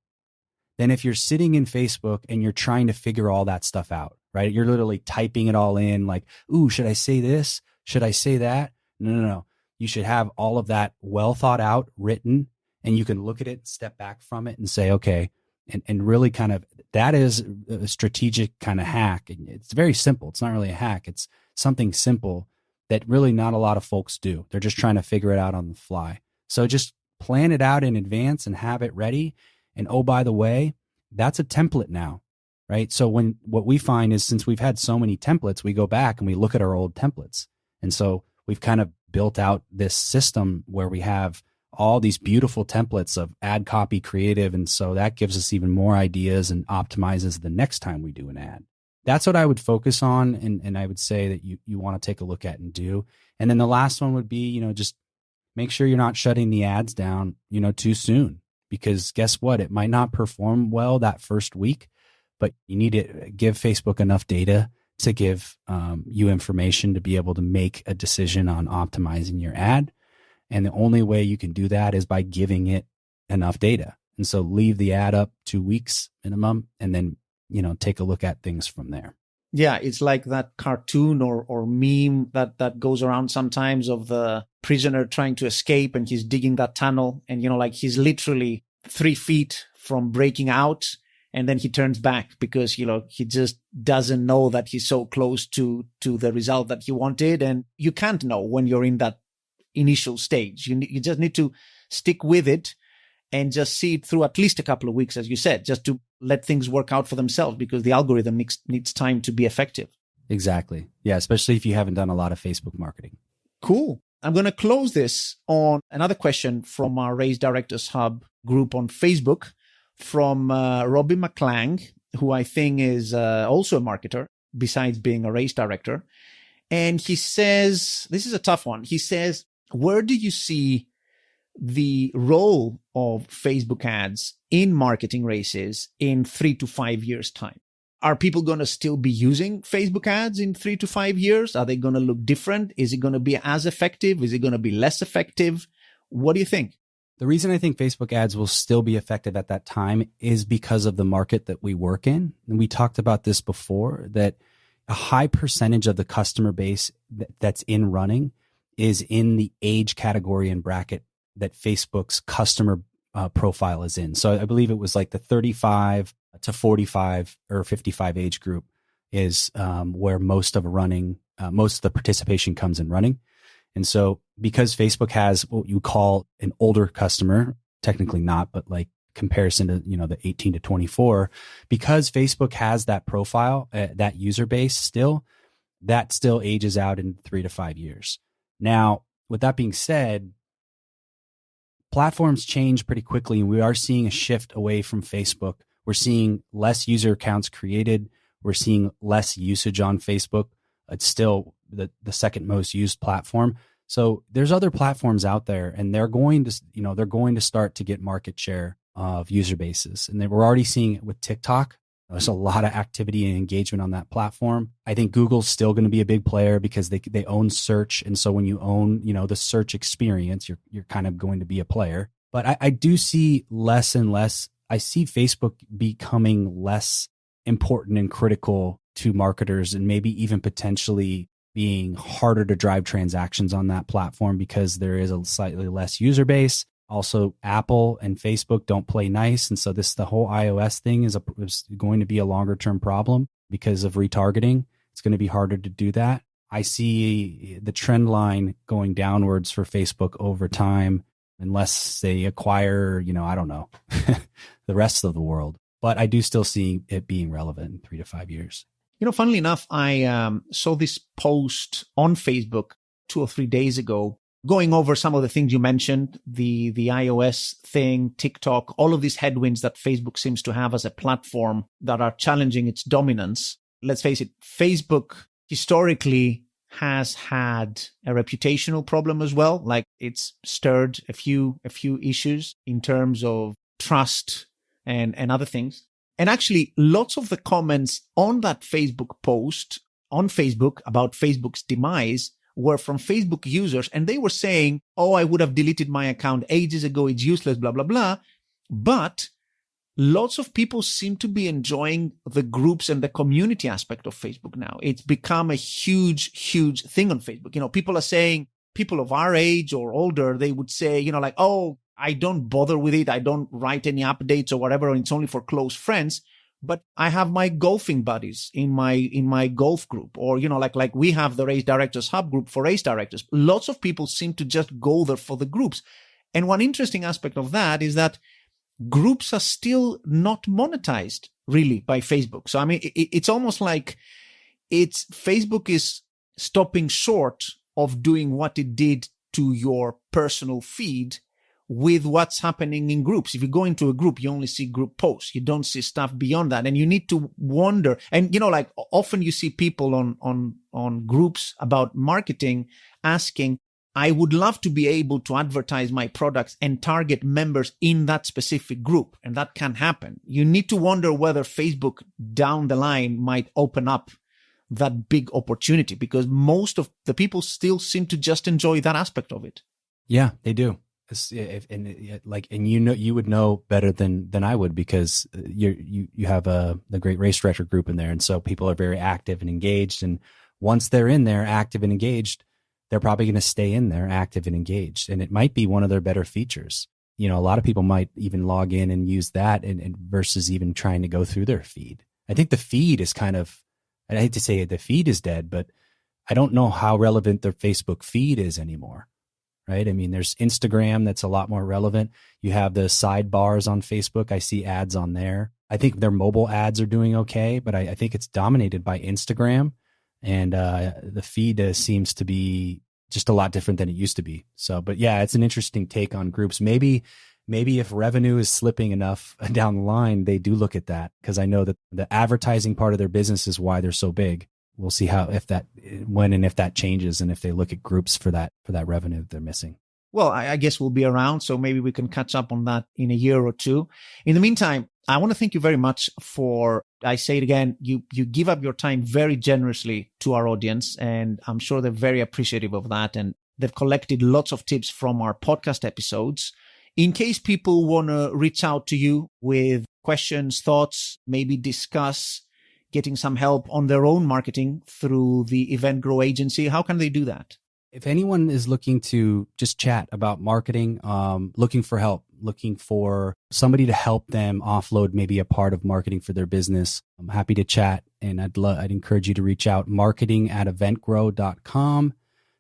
than if you're sitting in Facebook and you're trying to figure all that stuff out, right? You're literally typing it all in, like, ooh, should I say this? Should I say that? No. You should have all of that well thought out, written, and you can look at it, step back from it and say, okay, and really kind of, that is a strategic kind of hack. And it's very simple. It's not really a hack. It's something simple that really not a lot of folks do. They're just trying to figure it out on the fly. So just plan it out in advance and have it ready. And oh, by the way, that's a template now, right? So what we find is, since we've had so many templates, we go back and we look at our old templates. And so we've kind of built out this system where we have all these beautiful templates of ad copy, creative. And so that gives us even more ideas and optimizes the next time we do an ad. That's what I would focus on. And I would say that you want to take a look at and do. And then the last one would be, just make sure you're not shutting the ads down, too soon, because guess what? It might not perform well that first week, but you need to give Facebook enough data to give you information to be able to make a decision on optimizing your ad. And the only way you can do that is by giving it enough data. And so leave the ad up 2 weeks minimum, and then, take a look at things from there. Yeah, it's like that cartoon or meme that goes around sometimes of the prisoner trying to escape, and he's digging that tunnel, and, like, he's literally 3 feet from breaking out. And then he turns back because, he just doesn't know that he's so close to the result that he wanted. And you can't know when you're in that initial stage. You just need to stick with it and just see it through at least a couple of weeks, as you said, just to let things work out for themselves, because the algorithm needs time to be effective. Exactly. Yeah, especially if you haven't done a lot of Facebook marketing. Cool. I'm going to close this on another question from our Race Directors Hub group on Facebook from Robbie McClang, who I think is also a marketer besides being a race director. And he says, this is a tough one. He says, where do you see the role of Facebook ads in marketing races in 3 to 5 years' time? Are people going to still be using Facebook ads in 3 to 5 years? Are they going to look different? Is it going to be as effective? Is it going to be less effective? What do you think? The reason I think Facebook ads will still be effective at that time is because of the market that we work in. And we talked about this before, that a high percentage of the customer base that's in running is in the age category and bracket that Facebook's customer profile is in. So I believe it was like the 35 to 45 or 55 age group is where most of the participation comes in running. And so because Facebook has what you call an older customer, technically not, but like comparison to, the 18 to 24, because Facebook has that profile, that user base that still ages out in 3 to 5 years. Now, with that being said, platforms change pretty quickly, and we are seeing a shift away from Facebook. We're seeing less user accounts created. We're seeing less usage on Facebook. It's still the second most used platform. So there's other platforms out there, and they're going to start to get market share of user bases. And we're already seeing it with TikTok. There's a lot of activity and engagement on that platform. I think Google's still going to be a big player because they own search. And so when you own, the search experience, you're kind of going to be a player. But I do see less and less. I see Facebook becoming less important and critical to marketers, and maybe even potentially being harder to drive transactions on that platform because there is a slightly less user base. Also, Apple and Facebook don't play nice. And so the whole iOS thing is going to be a longer term problem because of retargeting. It's going to be harder to do that. I see the trend line going downwards for Facebook over time, unless they acquire, I don't know, the rest of the world. But I do still see it being relevant in 3 to 5 years. Funnily enough, I saw this post on Facebook 2 or 3 days ago, going over some of the things you mentioned, the iOS thing, TikTok, all of these headwinds that Facebook seems to have as a platform that are challenging its dominance. Let's face it, Facebook historically has had a reputational problem as well. Like, it's stirred a few issues in terms of trust and other things. And actually, lots of the comments on that Facebook post on Facebook about Facebook's demise were from Facebook users. And they were saying, oh, I would have deleted my account ages ago. It's useless, blah, blah, blah. But lots of people seem to be enjoying the groups and the community aspect of Facebook now. It's become a huge, huge thing on Facebook. People are saying, people of our age or older, they would say, oh, I don't bother with it. I don't write any updates or whatever. And it's only for close friends. But I have my golfing buddies in my golf group, or, like we have the Race Directors Hub group for race directors. Lots of people seem to just go there for the groups. And one interesting aspect of that is that groups are still not monetized really by Facebook. So, I mean, it's almost like Facebook is stopping short of doing what it did to your personal feed with what's happening in groups. If you go into a group, you only see group posts. You don't see stuff beyond that. And you need to wonder. And, often you see people on groups about marketing asking, I would love to be able to advertise my products and target members in that specific group. And that can happen. You need to wonder whether Facebook down the line might open up that big opportunity, because most of the people still seem to just enjoy that aspect of it. Yeah, they do. You would know better than I would, because you have the Great Race Director group in there, and so people are very active and engaged. And once they're in there, active and engaged, they're probably going to stay in there, active and engaged. And it might be one of their better features. A lot of people might even log in and use that, and versus even trying to go through their feed. I think the feed is kind of, I hate to say the feed is dead, but I don't know how relevant their Facebook feed is anymore. Right? I mean, there's Instagram that's a lot more relevant. You have the sidebars on Facebook. I see ads on there. I think their mobile ads are doing okay, but I think it's dominated by Instagram, and the feed seems to be just a lot different than it used to be. So, but yeah, it's an interesting take on groups. Maybe if revenue is slipping enough down the line, they do look at that, because I know that the advertising part of their business is why they're so big. We'll see if that changes, and if they look at groups for that revenue that they're missing. Well, I guess we'll be around, so maybe we can catch up on that in a year or two. In the meantime, I want to thank you very much for, I say it again, you give up your time very generously to our audience, and I'm sure they're very appreciative of that. And they've collected lots of tips from our podcast episodes. In case people want to reach out to you with questions, thoughts, maybe discuss getting some help on their own marketing through the Event Grow agency, how can they do that? If anyone is looking to just chat about marketing, looking for help, looking for somebody to help them offload maybe a part of marketing for their business, I'm happy to chat, and I'd encourage you to reach out, marketing@eventgrow.com.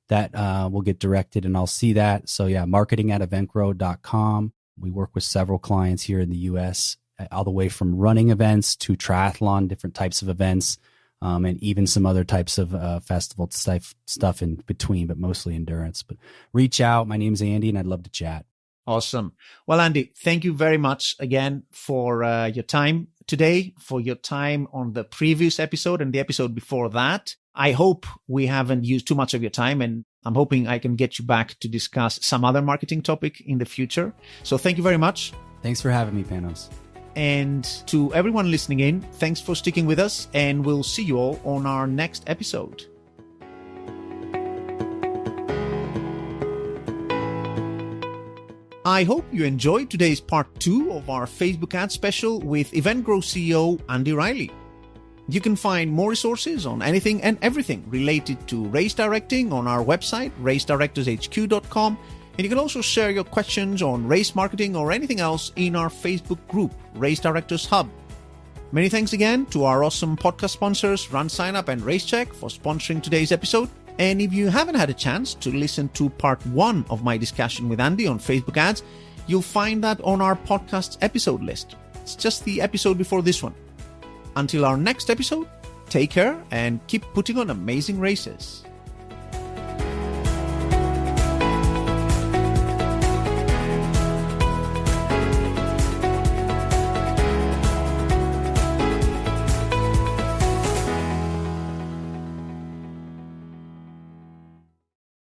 That will get directed, and I'll see that. So yeah, marketing@eventgrow.com. We work with several clients here in the US, all the way from running events to triathlon, different types of events, and even some other types of festival stuff in between, but mostly endurance. But reach out. My name's Andy, and I'd love to chat. Awesome. Well, Andy, thank you very much again for your time today, for your time on the previous episode and the episode before that. I hope we haven't used too much of your time, and I'm hoping I can get you back to discuss some other marketing topic in the future. So thank you very much. Thanks for having me, Panos. And to everyone listening in, thanks for sticking with us, and we'll see you all on our next episode. I hope you enjoyed today's part 2 of our Facebook ad special with EventGrow CEO Andy Riley. You can find more resources on anything and everything related to race directing on our website, racedirectorshq.com. And you can also share your questions on race marketing or anything else in our Facebook group, Race Directors Hub. Many thanks again to our awesome podcast sponsors, Run Sign Up and RaceCheck, for sponsoring today's episode. And if you haven't had a chance to listen to part 1 of my discussion with Andy on Facebook ads, you'll find that on our podcast's episode list. It's just the episode before this one. Until our next episode, take care and keep putting on amazing races.